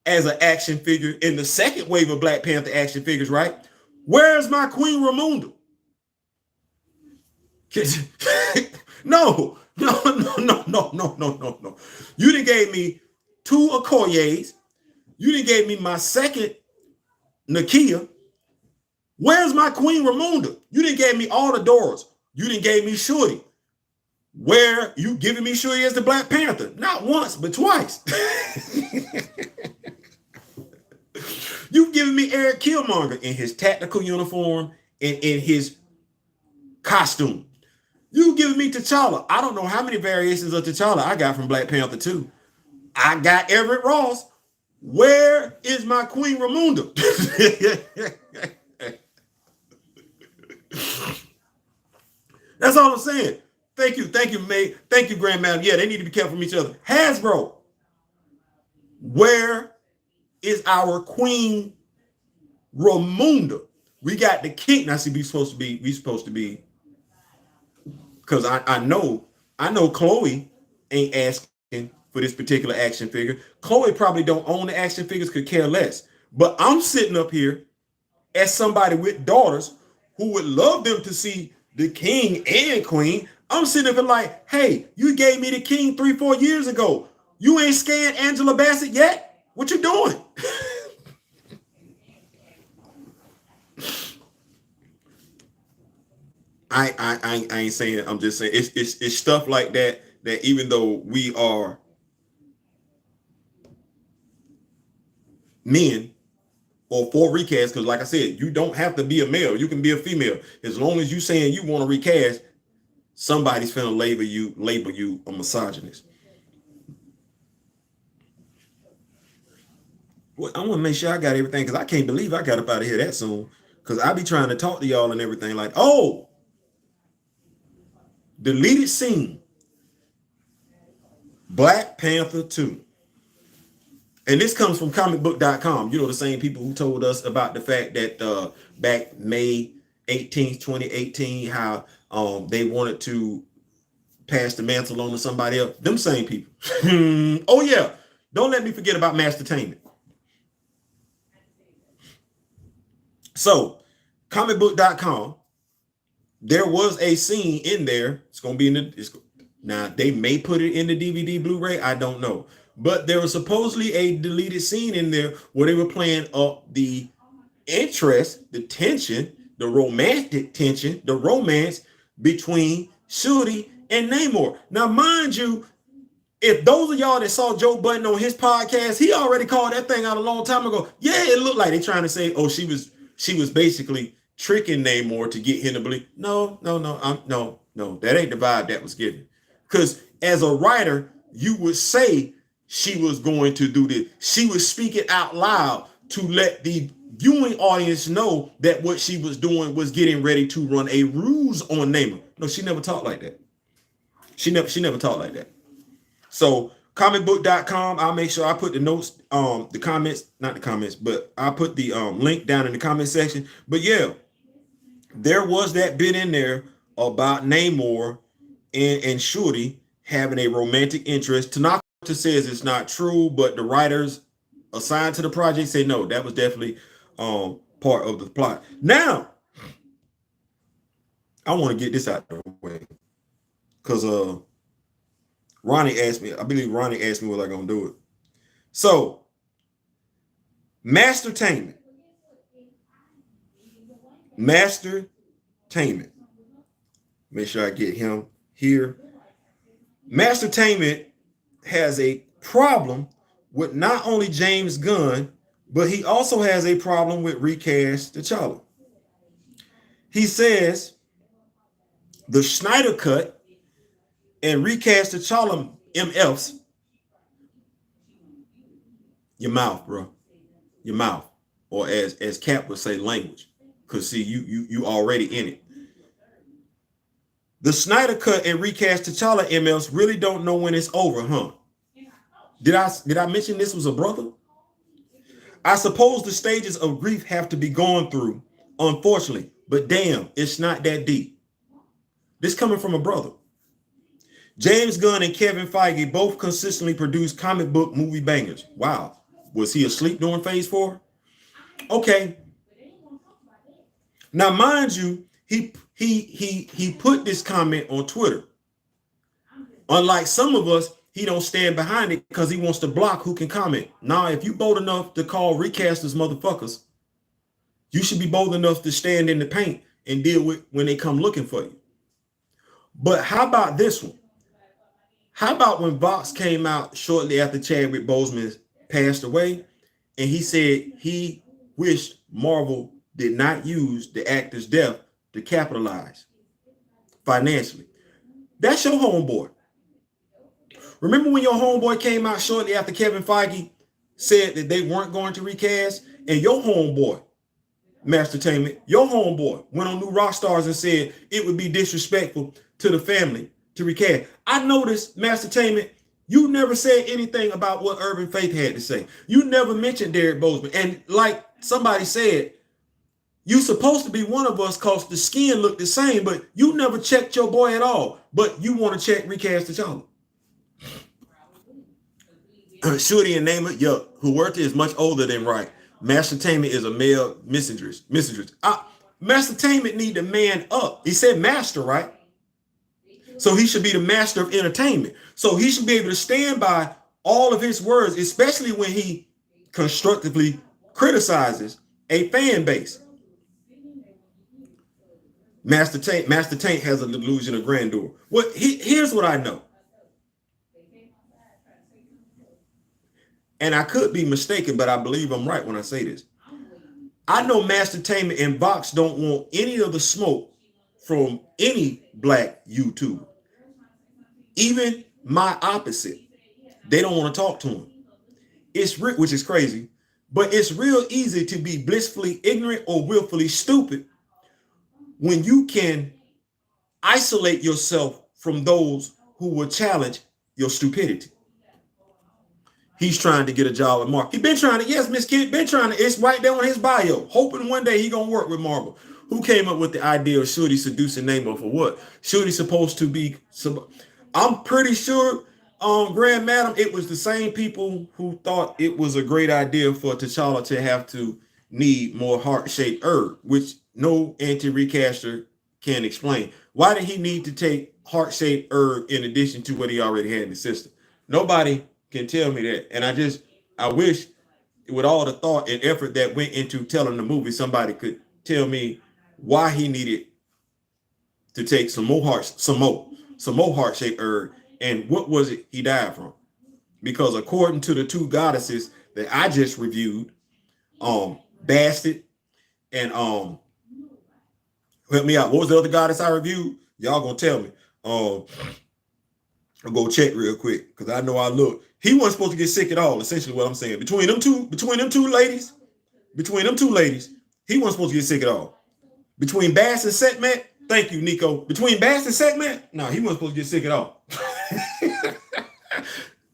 as an action figure in the second wave of Black Panther action figures, right? Where's my Queen Ramonda? No. You done gave me 2 Okoyes. You done gave me my second Nakia. Where's my Queen Ramonda? You done gave me all the Doras. You done gave me Shuri. Where you giving me Shuri as the Black Panther? Not once, but twice. You've given me Eric Killmonger in his tactical uniform and in his costume. You giving me T'Challa. I don't know how many variations of T'Challa I got from Black Panther 2. I got Everett Ross. Where is my Queen Ramonda? That's all I'm saying. Thank you, May. Thank you, Grandma. Yeah, they need to be careful from each other. Hasbro, where is our Queen Ramonda? We got the king. Now, see, we supposed to be, because I know Chloe ain't asking for this particular action figure. Chloe probably don't own the action figures, could care less. But I'm sitting up here as somebody with daughters who would love them to see the king and queen. I'm sitting up here like, hey, you gave me the king 3-4 years ago. You ain't scanned Angela Bassett yet? What you doing? I ain't saying. I'm just saying it's stuff like that even though we are men or for recast, because like I said, you don't have to be a male. You can be a female. As long as you saying you want to recast, somebody's finna label you a misogynist. Well, I want to make sure I got everything because I can't believe I got up out of here that soon. Because I be trying to talk to y'all and everything like, oh, deleted scene, Black Panther 2. And this comes from comicbook.com. You know, the same people who told us about the fact that back May 18th, 2018, how they wanted to pass the mantle on to somebody else. Them same people. Oh, yeah. Don't let me forget about Mastertainment. So, comicbook.com, there was a scene in there. It's going to be in the... Now, they may put it in the DVD Blu-ray. I don't know. But there was supposedly a deleted scene in there where they were playing up the interest, the tension, the romantic tension, the romance between Shuri and Namor. Now, mind you, if those of y'all that saw Joe Budden on his podcast, he already called that thing out a long time ago. Yeah, it looked like they're trying to say, oh, she was basically tricking Namor to get him to believe. No, that ain't the vibe that was given. Because as a writer, you would say she was going to do this. She was speaking out loud to let the viewing audience know that what she was doing was getting ready to run a ruse on Namor. No, she never talked like that. She never talked like that. So comicbook.com, I'll make sure I put the notes, the comments, not the comments, but I'll put the link down in the comment section. But yeah, there was that bit in there about Namor and Shuri having a romantic interest. Tanaka says it's not true, but the writers assigned to the project say no, that was definitely part of the plot. Now, I want to get this out of the way because Ronnie asked me, I believe Ronnie asked me was I gonna do it. So, Mastertainment. Make sure I get him here. Mastertainment has a problem with not only James Gunn, but he also has a problem with recast T'Challa. He says the Snyder Cut and recast T'Challa MFs. Your mouth, bro. Your mouth. Or as Cap would say, language. Because see, you already in it. The Snyder Cut and recast T'Challa emails really don't know when it's over, huh? Did I mention this was a brother? I suppose the stages of grief have to be gone through, unfortunately, but damn, it's not that deep. This coming from a brother. James Gunn and Kevin Feige both consistently produce comic book movie bangers. Wow. Was he asleep during phase 4? Okay. Now, mind you, he put this comment on Twitter. Unlike some of us, he don't stand behind it because he wants to block who can comment. Now, if you bold enough to call recasters motherfuckers, you should be bold enough to stand in the paint and deal with when they come looking for you. But how about this one? How about when Vox came out shortly after Chadwick Boseman passed away, and he said he wished Marvel did not use the actor's death to capitalize financially. That's your homeboy. Remember when your homeboy came out shortly after Kevin Feige said that they weren't going to recast, and your homeboy, Mastertainment, your homeboy went on New Rockstars and said it would be disrespectful to the family to recast. I noticed, Mastertainment, you never said anything about what Urban Faith had to say. You never mentioned Derek Boseman. And like somebody said, you supposed to be one of us because the skin looked the same, but you never checked your boy at all. But you want to check recast T'Challa. Shuri and Namer, yuck. Huerta is much older than right. Mastertainment is a male misandrist. Mastertainment need to man up. He said master, right? So he should be the master of entertainment. So he should be able to stand by all of his words, especially when he constructively criticizes a fan base. Master Tank has a delusion of grandeur. Well, here's what I know. And I could be mistaken, but I believe I'm right when I say this. I know Mastertainment and Vox don't want any of the smoke from any black YouTuber. Even my opposite. They don't want to talk to him. Which is crazy, but it's real easy to be blissfully ignorant or willfully stupid when you can isolate yourself from those who will challenge your stupidity. He's trying to get a job with Marvel. He's been trying to, yes, Miss Kid, been trying to, it's right there on his bio, hoping one day he gonna work with Marvel. Who came up with the idea of Shuri seducing Namor for what? Shuri's supposed to be, I'm pretty sure, Grand Madam, it was the same people who thought it was a great idea for T'Challa to have to need more heart-shaped herb, which no anti-recaster can explain. Why did he need to take heart-shaped herb in addition to what he already had in the system? Nobody can tell me that. And I wish with all the thought and effort that went into telling the movie, somebody could tell me why he needed to take some more heart-shaped herb, and what was it he died from? Because according to the two goddesses that I just reviewed, Bastard and help me out. What was the other goddess I reviewed? Y'all gonna tell me. I'll go check real quick because I know I look. He wasn't supposed to get sick at all. Essentially, what I'm saying, between them two ladies, he wasn't supposed to get sick at all. Between Bass and Setman, thank you, Nico. Between Bass and Setman, no, he wasn't supposed to get sick at all.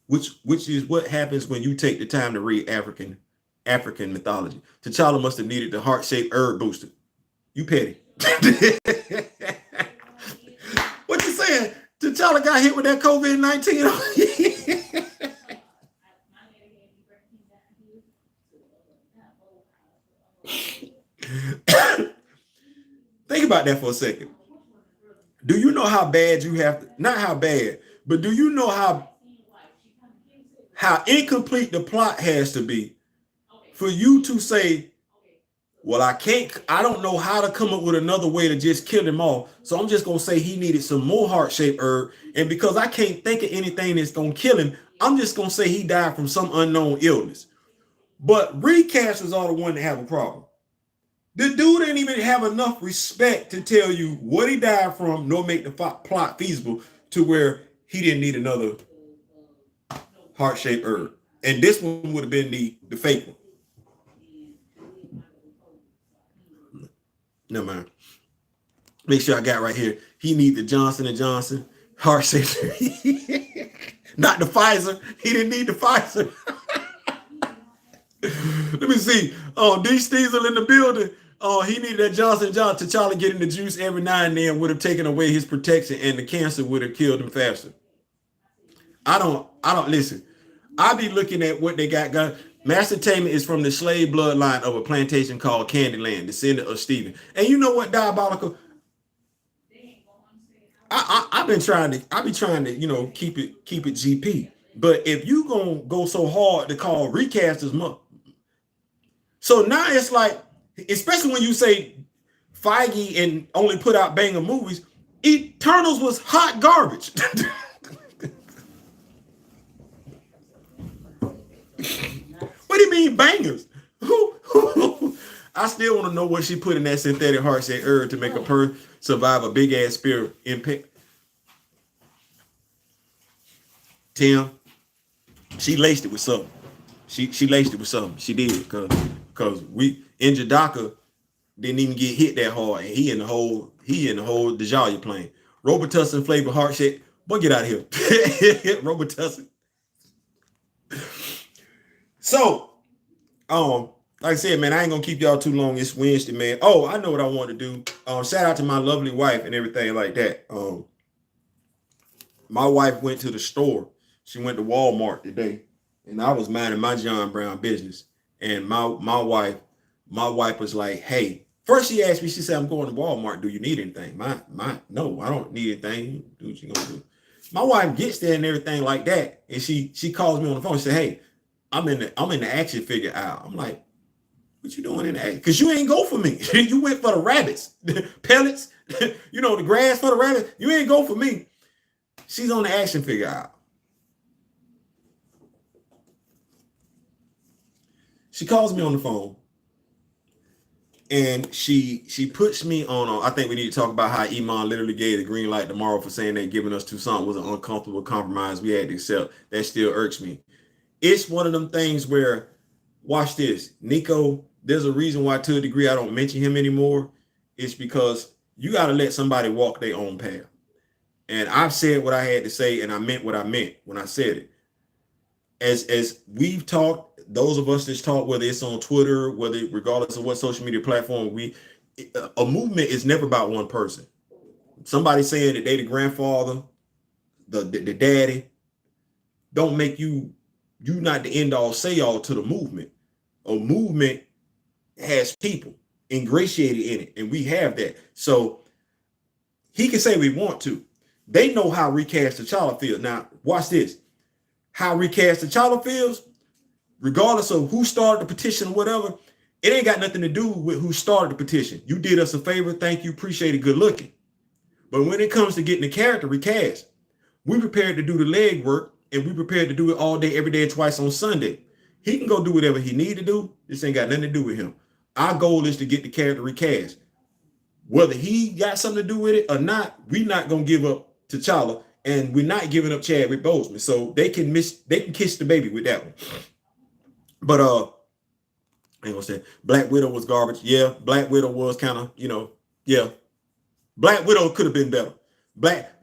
which is what happens when you take the time to read African mythology. T'Challa must have needed the heart-shaped herb booster. You petty. What you saying? T'Challa got hit with that COVID-19. Think about that for a second. Do you know how bad you have to, not how bad, but do you know how incomplete the plot has to be for you to say, well, I don't know how to come up with another way to just kill him off. So I'm just going to say he needed some more heart-shaped herb. And because I can't think of anything that's going to kill him, I'm just going to say he died from some unknown illness. But recasters are the one that have a problem. The dude didn't even have enough respect to tell you what he died from, nor make the plot feasible to where he didn't need another heart-shaped herb. And this one would have been the fake one. Never mind. Make sure I got right here. He need the Johnson and Johnson heart surgery, not the Pfizer. He didn't need the Pfizer. Let me see. Oh, D. Steezel in the building. Oh, he needed that Johnson and Johnson. T'Challa getting the juice every now and then would have taken away his protection, and the cancer would have killed him faster. I don't listen. I be looking at what they got going. Master Taman is from the slave bloodline of a plantation called Candyland, descendant of Stephen. And you know what, Diabolical? I be trying to, keep it GP. But if you gonna go so hard to call recasters, so now it's like, especially when you say Feige and only put out banger movies, Eternals was hot garbage. What do you mean bangers? I still want to know what she put in that synthetic heart shaped herb to make a person survive a big ass spirit impact. Tim, she laced it with something. She laced it with something. She did because we in Jadaka didn't even get hit that hard, and he in the whole Dejaliah plane. Robitussin flavor heart shape. Boy, get out of here. Robitussin. So, like I said, man, I ain't gonna keep y'all too long. It's Wednesday, man. Oh, I know what I want to do. Shout out to my lovely wife and everything like that. My wife went to the store. She went to Walmart today, and I was minding my John Brown business. And my wife was like, "Hey." First, she asked me. She said, "I'm going to Walmart. Do you need anything?" No, I don't need anything. Do what you gonna do. My wife gets there and everything like that, and she calls me on the phone. She said, "Hey, I'm in the action figure aisle." I'm like, "What you doing in the action?" Because you ain't go for me. You went for the rabbits, the pellets, the grass for the rabbits. You ain't go for me. She's on the action figure aisle. She calls me on the phone, and she puts me on. I think we need to talk about how Iman literally gave the green light tomorrow for saying that giving us Toussaint was an uncomfortable compromise we had to accept. That still irks me. It's one of them things where, watch this, Nico, there's a reason why to a degree I don't mention him anymore. It's because you got to let somebody walk their own path. And I've said what I had to say, and I meant what I meant when I said it. As we've talked, those of us that talk, whether it's on Twitter, regardless of what social media platform, a movement is never about one person. Somebody saying that they the grandfather, the daddy, don't make you not the end all say all to the movement. A movement has people ingratiated in it, and we have that. So he can say we want to. They know how Recast T'Challa feels. Now, watch this. How Recast T'Challa feels, regardless of who started the petition or whatever, it ain't got nothing to do with who started the petition. You did us a favor. Thank you. Appreciate it. Good looking. But when it comes to getting the character recast, we prepared to do the leg work, and we prepared to do it all day, every day, and twice on Sunday. He can go do whatever he need to do. This ain't got nothing to do with him. Our goal is to get the character recast. Whether he got something to do with it or not, we're not going to give up T'Challa, and we're not giving up Chadwick Boseman. So they can kiss the baby with that one. But I ain't gonna say Black Widow was garbage. Yeah, Black Widow was kind of, yeah. Black Widow could have been better.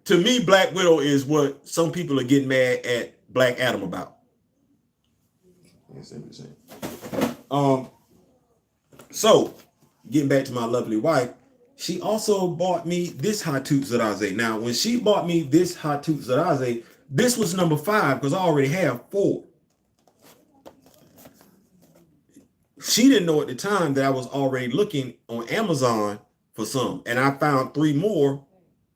To me, Black Widow is what some people are getting mad at Black Adam about. So getting back to my lovely wife, she also bought me this Hatut Zaraze. Now, when she bought me this Hatut Zaraze, this was number 5 because I already have 4. She didn't know at the time that I was already looking on Amazon for some, and I found 3 more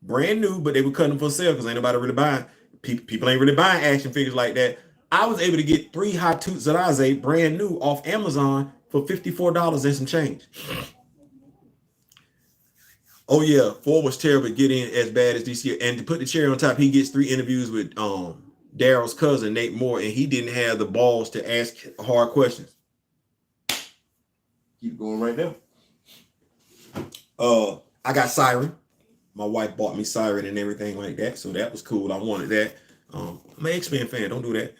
brand new, but they were cutting them for sale because ain't nobody really buying. People ain't really buying action figures like that. I was able to get 3 Hatut Zaraze brand new off Amazon for $54 and some change. Oh yeah, 4 was terrible. Get in as bad as DC, and to put the cherry on top, he gets 3 interviews with Daryl's cousin Nate Moore, and he didn't have the balls to ask hard questions. Keep going right there. I got Siren. My wife bought me Siren and everything like that, so that was cool. I wanted that. I'm an X-Men fan. Don't do that.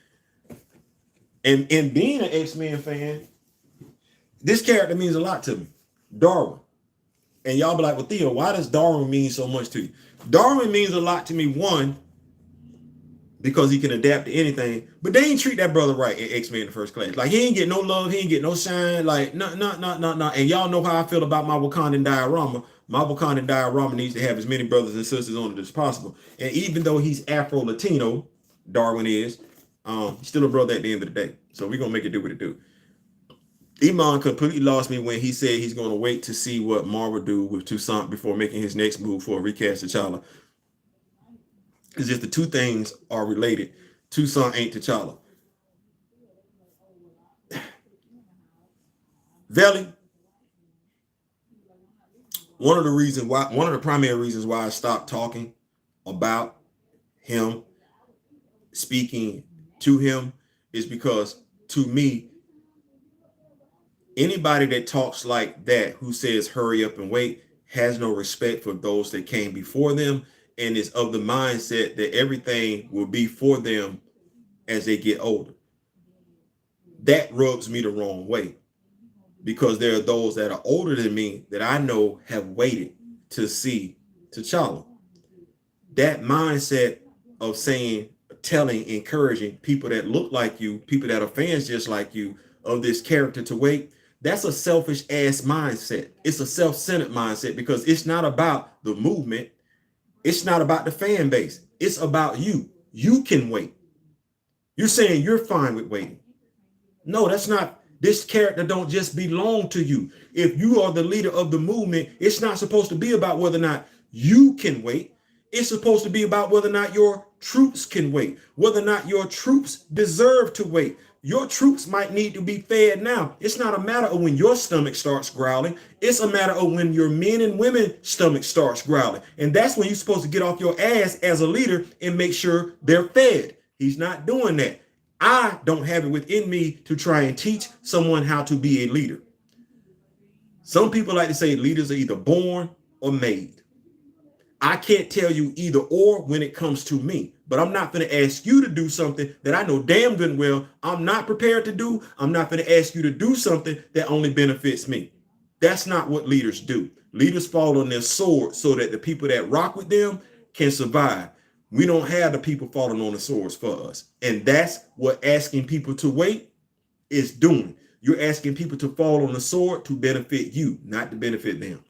And being an X-Men fan, this character means a lot to me. Darwin. And y'all be like, well, Theo, why does Darwin mean so much to you? Darwin means a lot to me, one, because he can adapt to anything, but they ain't treat that brother right in X-Men in the First Class. Like, he ain't get no love, he ain't get no shine, like, no. And y'all know how I feel about my Wakandan diorama. My Wakandan diorama needs to have as many brothers and sisters on it as possible. And even though he's Afro-Latino, Darwin is, he's still a brother at the end of the day. So we're going to make it do what it do. Iman completely lost me when he said he's going to wait to see what Marvel do with Toussaint before making his next move for a recast T'Challa. It's just the two things are related. Toussaint ain't T'Challa. Veli, one of the primary reasons why I stopped talking about him, speaking to him, is because, to me, anybody that talks like that, who says hurry up and wait, has no respect for those that came before them, and is of the mindset that everything will be for them as they get older. That rubs me the wrong way, because there are those that are older than me that I know have waited to see T'Challa. That mindset of saying, telling, encouraging people that look like you, people that are fans just like you, of this character to wait, that's a selfish ass mindset. It's a self-centered mindset, because it's not about the movement. It's not about the fan base. It's about you. You can wait. You're saying you're fine with waiting. No, that's not. This character don't just belong to you. If you are the leader of the movement, it's not supposed to be about whether or not you can wait. It's supposed to be about whether or not your troops can wait, whether or not your troops deserve to wait. Your troops might need to be fed now. It's not a matter of when your stomach starts growling. It's a matter of when your men and women stomach starts growling. And that's when you're supposed to get off your ass as a leader and make sure they're fed. He's not doing that. I don't have it within me to try and teach someone how to be a leader. Some people like to say leaders are either born or made. I can't tell you either or when it comes to me, but I'm not going to ask you to do something that I know damn good and well I'm not prepared to do. I'm not going to ask you to do something that only benefits me. That's not what leaders do. Leaders fall on their sword so that the people that rock with them can survive. We don't have the people falling on the swords for us. And that's what asking people to wait is doing. You're asking people to fall on the sword to benefit you, not to benefit them.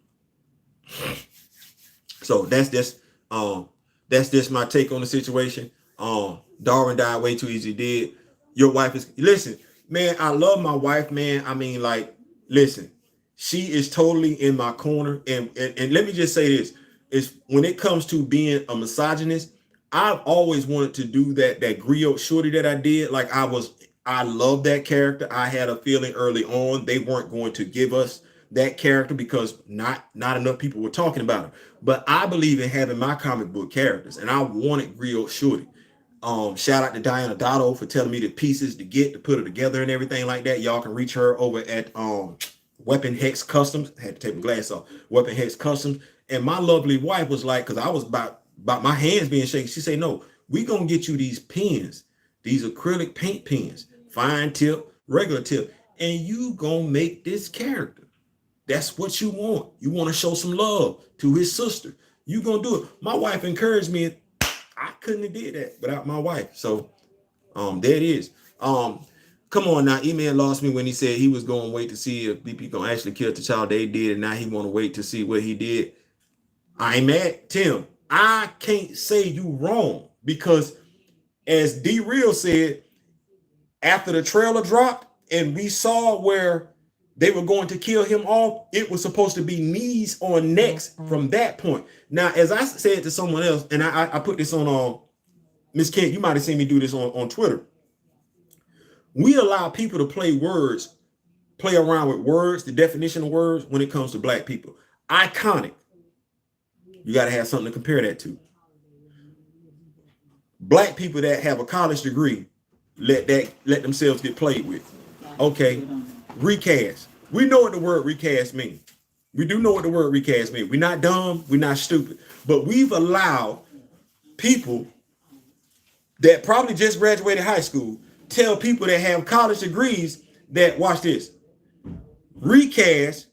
So that's just my take on the situation. Darwin died way too easy. Did your wife is listen, man? I love my wife, man. I mean, like, listen, she is totally in my corner. And let me just say this: is when it comes to being a misogynist, I've always wanted to do that griot Shuri that I did. Like, I love that character. I had a feeling early on they weren't going to give us that character because not enough people were talking about him. But I believe in having my comic book characters, and I wanted griot Shuri. Shout out to Diana Dotto for telling me the pieces to get to put it together and everything like that. Y'all can reach her over at Weapon Hex Customs. I had to take my glass off. Weapon Hex Customs. And my lovely wife was like, because I was about my hands being shaky. She said, no, we gonna get you these pens, these acrylic paint pens, fine tip, regular tip, and you gonna make this character. That's what you want. You want to show some love to his sister. You gonna do it. My wife encouraged me. I couldn't have did that without my wife. So there it is. Come on now. Email lost me when he said he was going to wait to see if BP gonna actually kill T'Challa. They did, and now he want to wait to see what he did. I ain't mad, Tim. I can't say you wrong, because as D Real said, after the trailer dropped and we saw where they were going to kill him off, it was supposed to be knees on necks from that point. Now, as I said to someone else, and I put this on Miss Kent, you might have seen me do this on Twitter. We allow people to play around with words, the definition of words, when it comes to black people. Iconic. You got to have something to compare that to. Black people that have a college degree, let themselves get played with. Okay. Recast. We know what the word recast means. We do know what the word recast means. We're not dumb. We're not stupid. But we've allowed people that probably just graduated high school tell people that have college degrees that, watch this, recast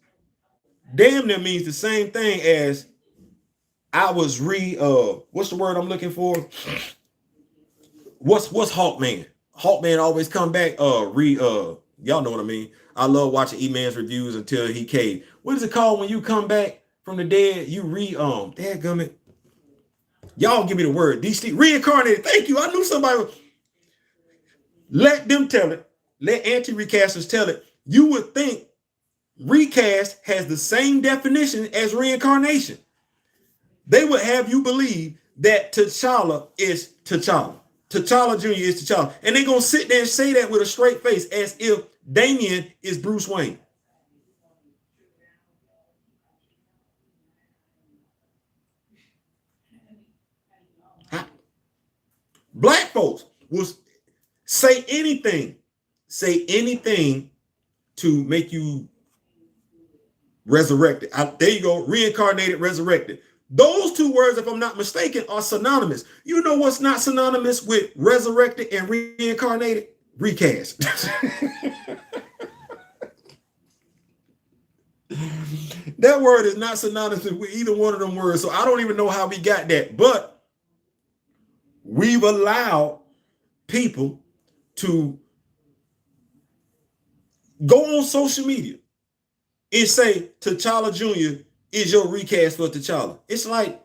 damn near means the same thing as I was what's the word I'm looking for? What's Hawkman? Hawkman always come back y'all know what I mean. I love watching E-Man's reviews until he caved. What is it called when you come back from the dead? You dadgummit. Y'all give me the word. DC reincarnated. Thank you. I knew somebody would. Let them tell it. Let anti-recasters tell it. You would think recast has the same definition as reincarnation. They would have you believe that T'Challa is T'Challa. T'Challa Jr. is T'Challa. And they're going to sit there and say that with a straight face as if Damian is Bruce Wayne. Black folks will say anything to make you resurrected. There you go, reincarnated, resurrected. Those two words, if I'm not mistaken, are synonymous. You know what's not synonymous with resurrected and reincarnated? Recast. That word is not synonymous with either one of them words. So I don't even know how we got that. But we've allowed people to go on social media and say T'Challa Jr. is your recast for T'Challa. It's like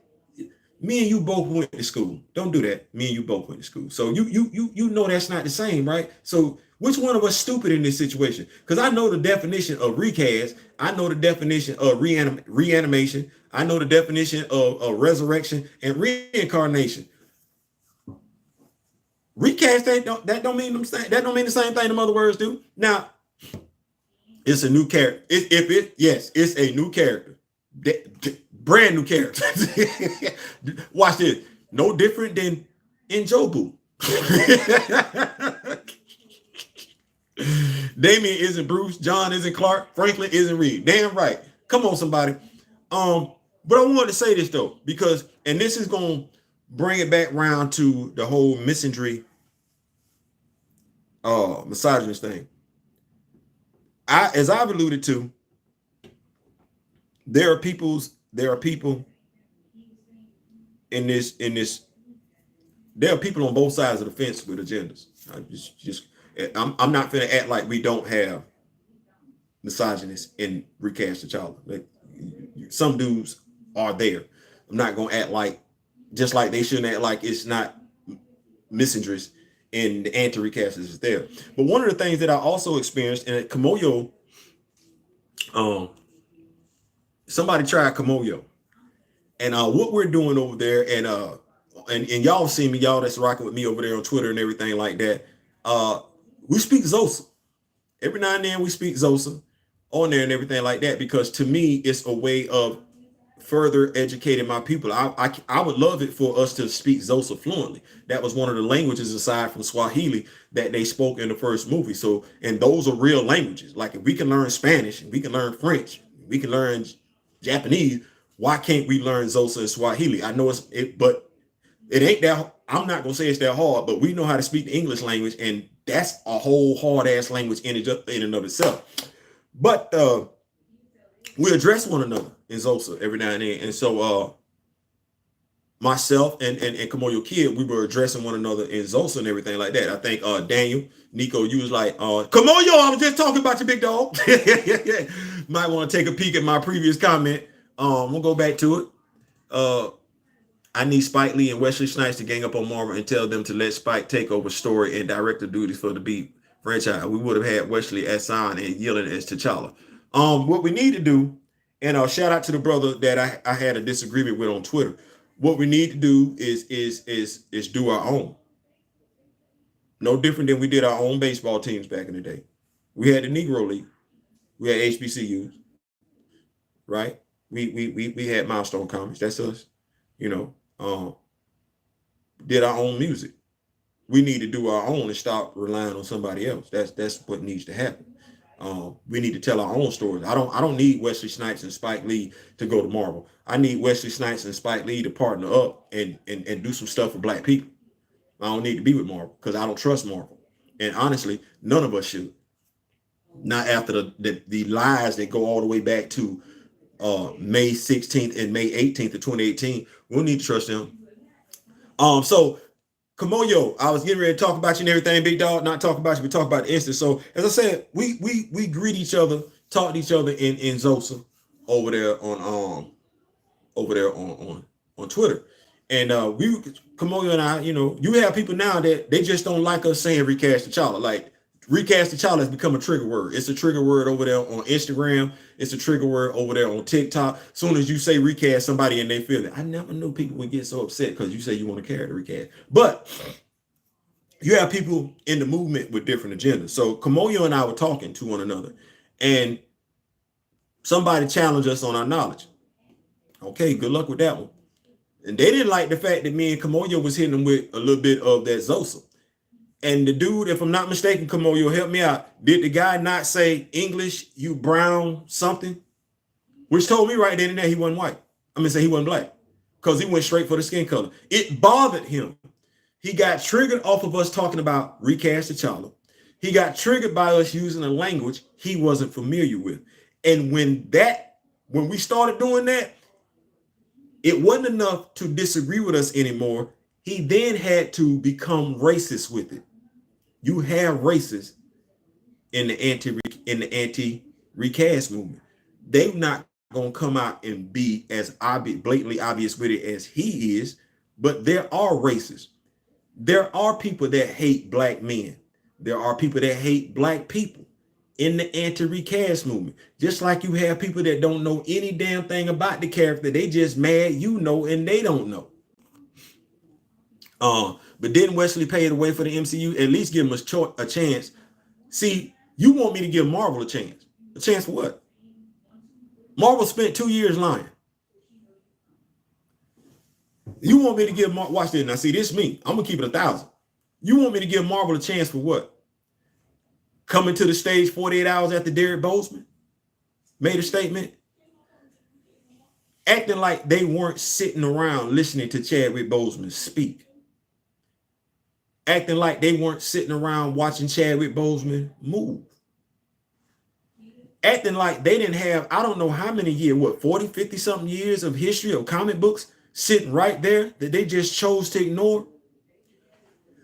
me and you both went to school. Don't do that. Me and you both went to school. So you know that's not the same, right? So which one of us stupid in this situation? Because I know the definition of recast. I know the definition of reanimation. I know the definition of resurrection and reincarnation. Recast that don't mean the same thing them other words do. Now, it's a new character. It's a new character. Brand new character. Watch this. No different than in Jobu. Damian isn't Bruce. John isn't Clark. Franklin isn't Reed. Damn right. Come on, somebody. But I wanted to say this though, because, and this is going to bring it back around to the whole misandry, misogynist thing. As I've alluded to, there are people in this, there are people on both sides of the fence with agendas. I'm not gonna act like we don't have misogynists in Recast T'Challa. Like, some dudes are there. I'm not gonna act like, just like they shouldn't act like it's not misandrous and the anti-recasters is there. But one of the things that I also experienced, and at Kamoyo, somebody tried Kamoyo, and what we're doing over there, and y'all see me, y'all that's rocking with me over there on Twitter and everything like that. We speak Xhosa. Every now and then we speak Xhosa on there and everything like that, because to me it's a way of further educating my people. I would love it for us to speak Xhosa fluently. That was one of the languages aside from Swahili that they spoke in the first movie. So, and those are real languages. Like, if we can learn Spanish, we can learn French, we can learn Japanese, why can't we learn Xhosa and Swahili? I know but it ain't that, I'm not gonna say it's that hard, but we know how to speak the English language, and that's a whole hard ass language in and of itself. But we address one another in Xhosa every now and then. And so myself and Kamoyo Kid, we were addressing one another in Xhosa and everything like that. I think Daniel, Nico, you was like, Kamoyo, I was just talking about your big dog. Might want to take a peek at my previous comment. We'll go back to it. I need Spike Lee and Wesley Snipes to gang up on Marvel and tell them to let Spike take over story and director duties for the Beat franchise. We would have had Wesley as San and Yellen as T'Challa. What we need to do, and shout out to the brother that I had a disagreement with on Twitter. What we need to do is do our own. No different than we did our own baseball teams back in the day. We had the Negro League. We had HBCUs, right? We had Milestone Comics. That's us. Did our own music. We need to do our own and stop relying on somebody else. That's what needs to happen. We need to tell our own stories. I don't need Wesley Snipes and Spike Lee to go to Marvel. I need Wesley Snipes and Spike Lee to partner up and do some stuff for Black people. I don't need to be with Marvel because I don't trust Marvel. And honestly, none of us should. Not after the lies that go all the way back to May 16th and May 18th of 2018. We don't need to trust them. So Kamoyo, I was getting ready to talk about you and everything, big dog. Not talk about you, but talk about the instance. So as I said, we greet each other, talk to each other in Zosa over there on Twitter. And Kamoyo and I, you have people now that they just don't like us saying recast T'Challa. Like recast T'Challa has become a trigger word. It's a trigger word over there on Instagram. It's a trigger word over there on TikTok. As soon as you say recast somebody and they feel it, I never knew people would get so upset because you say you want to carry the recast. But you have people in the movement with different agendas. So Kamoyo and I were talking to one another, and somebody challenged us on our knowledge. Okay, good luck with that one. And they didn't like the fact that me and Kamoyo was hitting them with a little bit of that Zosa. And the dude, if I'm not mistaken, Kamoyo, help me out. Did the guy not say English, you brown something? Which told me right then and there he wasn't white. He wasn't black. Because he went straight for the skin color. It bothered him. He got triggered off of us talking about recast T'Challa. He got triggered by us using a language he wasn't familiar with. And when we started doing that, it wasn't enough to disagree with us anymore. He then had to become racist with it. You have racists in the anti-recast movement. They're not gonna come out and be as blatantly obvious with it as he is, but there are racists. There are people that hate black men. There are people that hate black people in the anti-recast movement. Just like you have people that don't know any damn thing about the character. They just mad and they don't know. But didn't Wesley pave the way for the MCU? At least give him a chance. See, you want me to give Marvel a chance. A chance for what? Marvel spent 2 years lying. You want me to give Marvel, watch this. Now see, this is me. I'm going to keep it 1,000. You want me to give Marvel a chance for what? Coming to the stage 48 hours after Derek Boseman made a statement, acting like they weren't sitting around listening to Chadwick Boseman speak, acting like they weren't sitting around watching Chadwick Boseman move, acting like they didn't have, I don't know how many years, 40, 50 something years of history of comic books sitting right there that they just chose to ignore.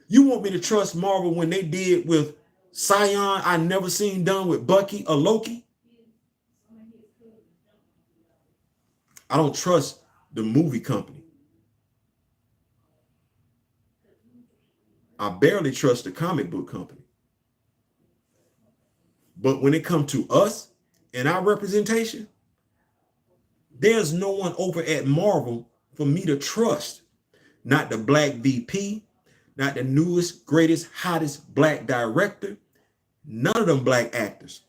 You want me to trust Marvel when they did with Scion I never seen done with Bucky or Loki? I don't trust the movie company. I barely trust the comic book company. But when it comes to us and our representation, there's no one over at Marvel for me to trust. Not the black VP, not the newest, greatest, hottest black director. None of them black actors.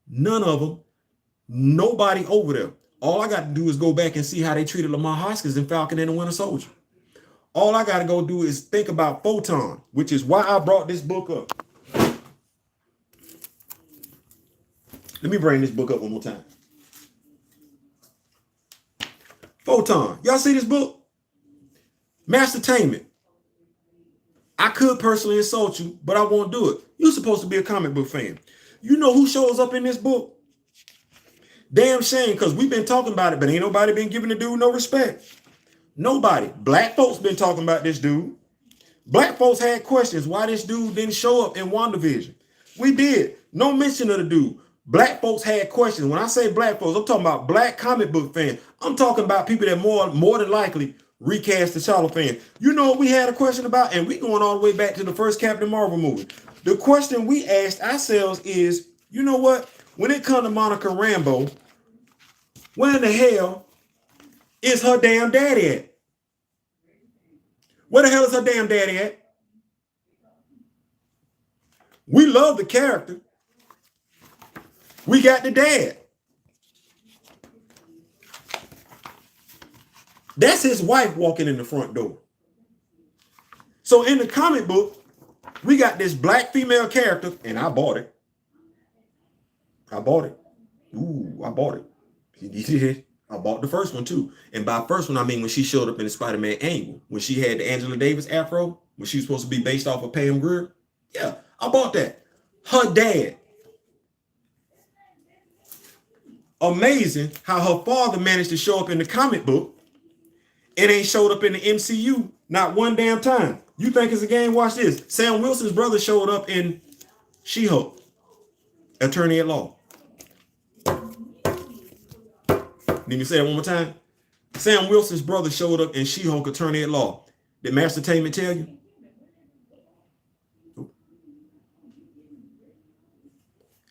None of them. Nobody over there. All I got to do is go back and see how they treated Lamar Hoskins in Falcon and the Winter Soldier. All I got to go do is think about Photon, which is why I brought this book up. Let me bring this book up one more time. Photon. Y'all see this book? Mastertainment. I could personally insult you, but I won't do it. You're supposed to be a comic book fan. You know who shows up in this book? Damn shame, because we've been talking about it, but ain't nobody been giving the dude no respect. Nobody. Black folks been talking about this dude. Black folks had questions why this dude didn't show up in WandaVision. We did. No mention of the dude. Black folks had questions. When I say black folks, I'm talking about black comic book fans. I'm talking about people that more than likely recast the T'Challa fan. You know what we had a question about? And we going all the way back to the first Captain Marvel movie. The question we asked ourselves is, you know what? When it comes to Monica Rambeau, where in the hell is her damn daddy at? Where the hell is her damn daddy at? We love the character. We got the dad. That's his wife walking in the front door. So in the comic book, we got this black female character, and I bought it. I bought it. Ooh, I bought it. I bought the first one too. And by first one, I mean when she showed up in the Spider-Man angle, when she had the Angela Davis afro, when she was supposed to be based off of Pam Grier. Yeah, I bought that. Her dad. amazing how her father managed to show up in the comic book. It ain't showed up in the MCU not one damn time. You think it's a game? Watch this. Sam Wilson's brother showed up in She-Hulk, attorney at law. Let me say it one more time. Sam Wilson's brother showed up in She-Hulk, attorney at law. Did Mastertainment tell you?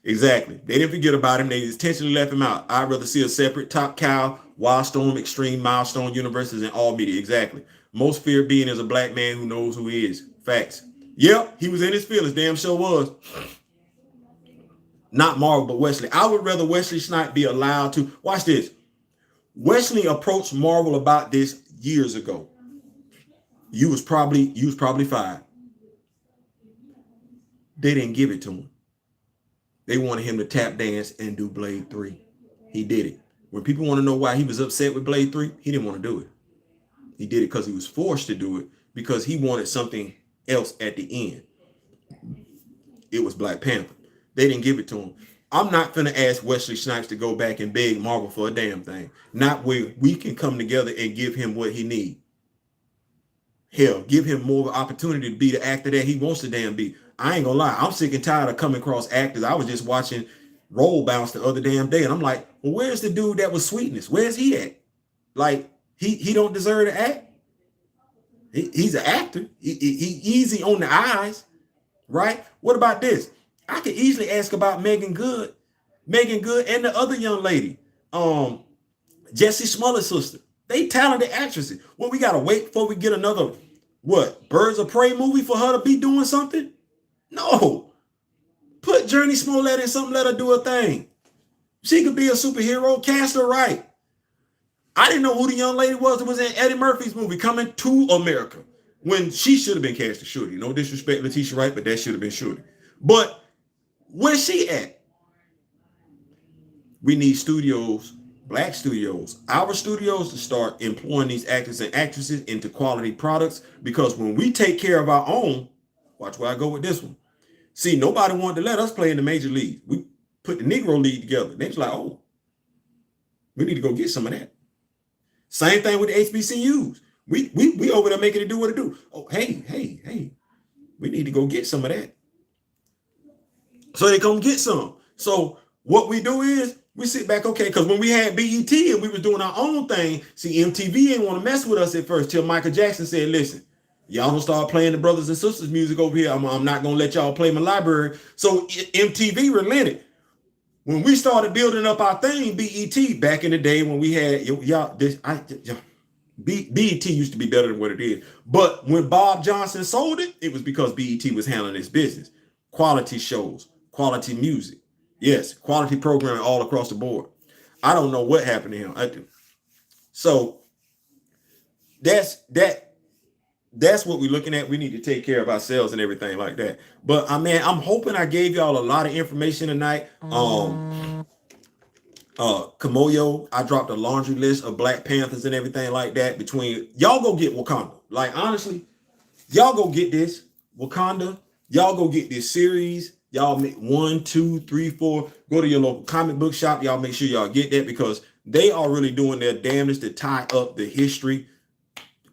Exactly. They didn't forget about him. They intentionally left him out. I'd rather see a separate Top Cow, Wildstorm, Extreme, Milestone universes in all media. Exactly. Most fear being is a black man who knows who he is. Facts. Yep, he was in his feelings. Damn sure was. Not Marvel, but Wesley. I would rather Wesley Snipes be allowed to. Watch this. Wesley approached Marvel about this years ago. You was probably 5. They didn't give it to him. They wanted him to tap dance and do Blade 3. He did it. When people want to know why he was upset with Blade 3, he didn't want to do it. He did it because he was forced to do it, because he wanted something else at the end. It was Black Panther. They didn't give it to him. I'm not finna ask Wesley Snipes to go back and beg Marvel for a damn thing. Not where we can come together and give him what he needs. Hell, give him more of an opportunity to be the actor that he wants to damn be. I ain't gonna lie, I'm sick and tired of coming across actors. I was just watching Roll Bounce the other damn day, and I'm like, well, where's the dude that was Sweetness? Where's he at? Like, he don't deserve to act. He's an actor. He easy on the eyes, right? What about this? I could easily ask about Megan Good, and the other young lady, Jessie Smollett's sister. They talented actresses. Well, we gotta wait before we get another Birds of Prey movie for her to be doing something? No. Put Journey Smollett in something, let her do a thing. She could be a superhero, cast her right. I didn't know who the young lady was that was in Eddie Murphy's movie Coming to America, when she should have been cast as Shuri. No disrespect, Letitia Wright, but that should have been Shuri. But where's she at? We need studios, black studios, our studios, to start employing these actors and actresses into quality products, because when we take care of our own, watch where I go with this one. See, nobody wanted to let us play in the major league. We put the Negro League together. They was like, oh, we need to go get some of that. Same thing with the HBCUs. We over there making it do what it do. Oh, hey, we need to go get some of that. So they come get some. So what we do is we sit back, okay, because when we had BET and we were doing our own thing, see, MTV didn't want to mess with us at first till Michael Jackson said, listen, y'all don't start playing the brothers and sisters music over here. I'm not going to let y'all play my library. So MTV relented. When we started building up our thing, BET, back in the day when we had, BET used to be better than what it is. But when Bob Johnson sold it, it was because BET was handling its business. Quality shows, quality music. Yes, quality programming all across the board. I don't know what happened to him. So that's what we're looking at. We need to take care of ourselves and everything like that. But I'm hoping I gave y'all a lot of information tonight. Kamoyo, I dropped a laundry list of Black Panthers and everything like that. Between y'all, go get Wakanda. Like, honestly, y'all go get this Wakanda. Y'all go get this series. Y'all make 1, 2, 3, 4. Go to your local comic book shop. Y'all make sure y'all get that, because they are really doing their damnedest to tie up the history,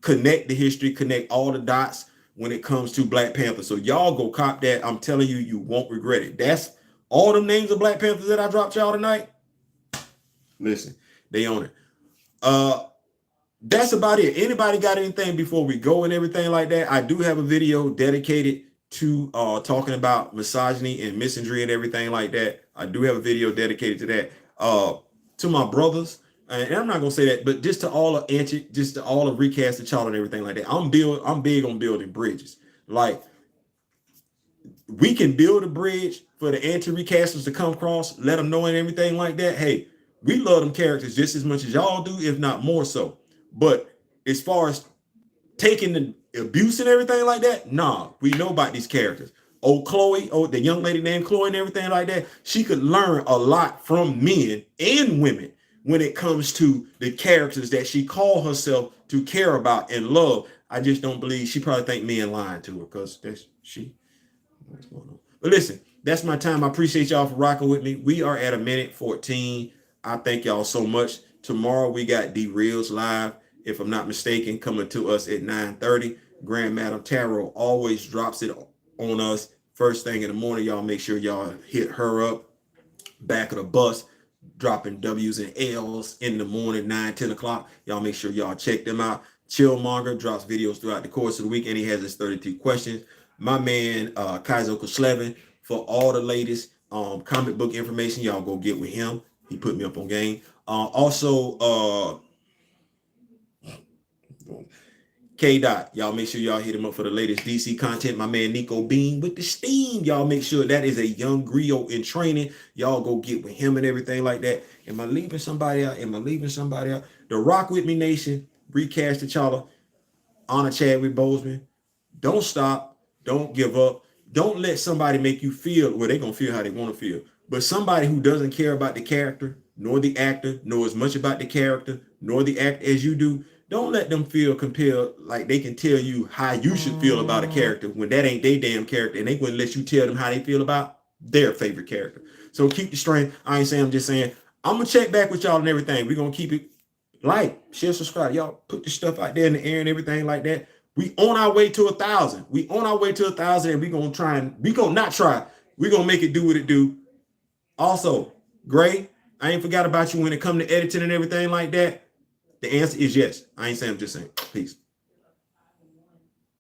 connect the history, connect all the dots when it comes to Black Panther. So y'all go cop that. I'm telling you, you won't regret it. That's all them names of Black Panthers that I dropped y'all tonight. Listen, they own it. That's about it. Anybody got anything before we go and everything like that? I do have a video dedicated to talking about misogyny and misandry and everything like that. I do have a video dedicated to that. To my brothers, and I'm not gonna say that, but just to all of recast the child and everything like that. I'm big on building bridges. Like, we can build a bridge for the anti-recasters to come across, let them know and everything like that. Hey, we love them characters just as much as y'all do, if not more so. But as far as taking the abuse and everything like that, nah, we know about these characters. Chloe, the young lady named Chloe and everything like that, she could learn a lot from men and women when it comes to the characters that she called herself to care about and love. I just don't believe she probably think men lying to her, because that's she. What's going on? But listen, that's my time. I appreciate y'all for rocking with me. We are at 1:14. I thank y'all so much. Tomorrow we got D Reels live, if I'm not mistaken, coming to us at 9:30. Grand Madam Tarot always drops it on us first thing in the morning. Y'all make sure y'all hit her up. Back of the bus, dropping W's and L's in the morning, 9, 10 o'clock. Y'all make sure y'all check them out. Chillmonger drops videos throughout the course of the week, and he has his 32 questions. My man, Kaizo Koslevin, for all the latest comic book information, y'all go get with him. He put me up on game. Also, K Dot, y'all make sure y'all hit him up for the latest DC content. My man Nico Bean with the steam. Y'all make sure that is a young griot in training. Y'all go get with him and everything like that. Am I leaving somebody out? The Rock With Me Nation, Recast T'Challa, Honor Chadwick Boseman. Don't stop. Don't give up. Don't let somebody make you feel, well, they're going to feel how they want to feel. But somebody who doesn't care about the character, nor the actor, nor as much about the character, nor the act as you do, don't let them feel compelled like they can tell you how you should feel about a character when that ain't their damn character, and they wouldn't let you tell them how they feel about their favorite character. So keep the strength. I ain't saying, I'm just saying, I'm going to check back with y'all and everything. We're going to keep it like, share, subscribe. Y'all put the stuff out there in the air and everything like that. We on our way to 1,000. And we gonna try and we're gonna make it do what it do. Also, Gray, I ain't forgot about you when it come to editing and everything like that. The answer is yes. I ain't saying, I'm just saying. Peace.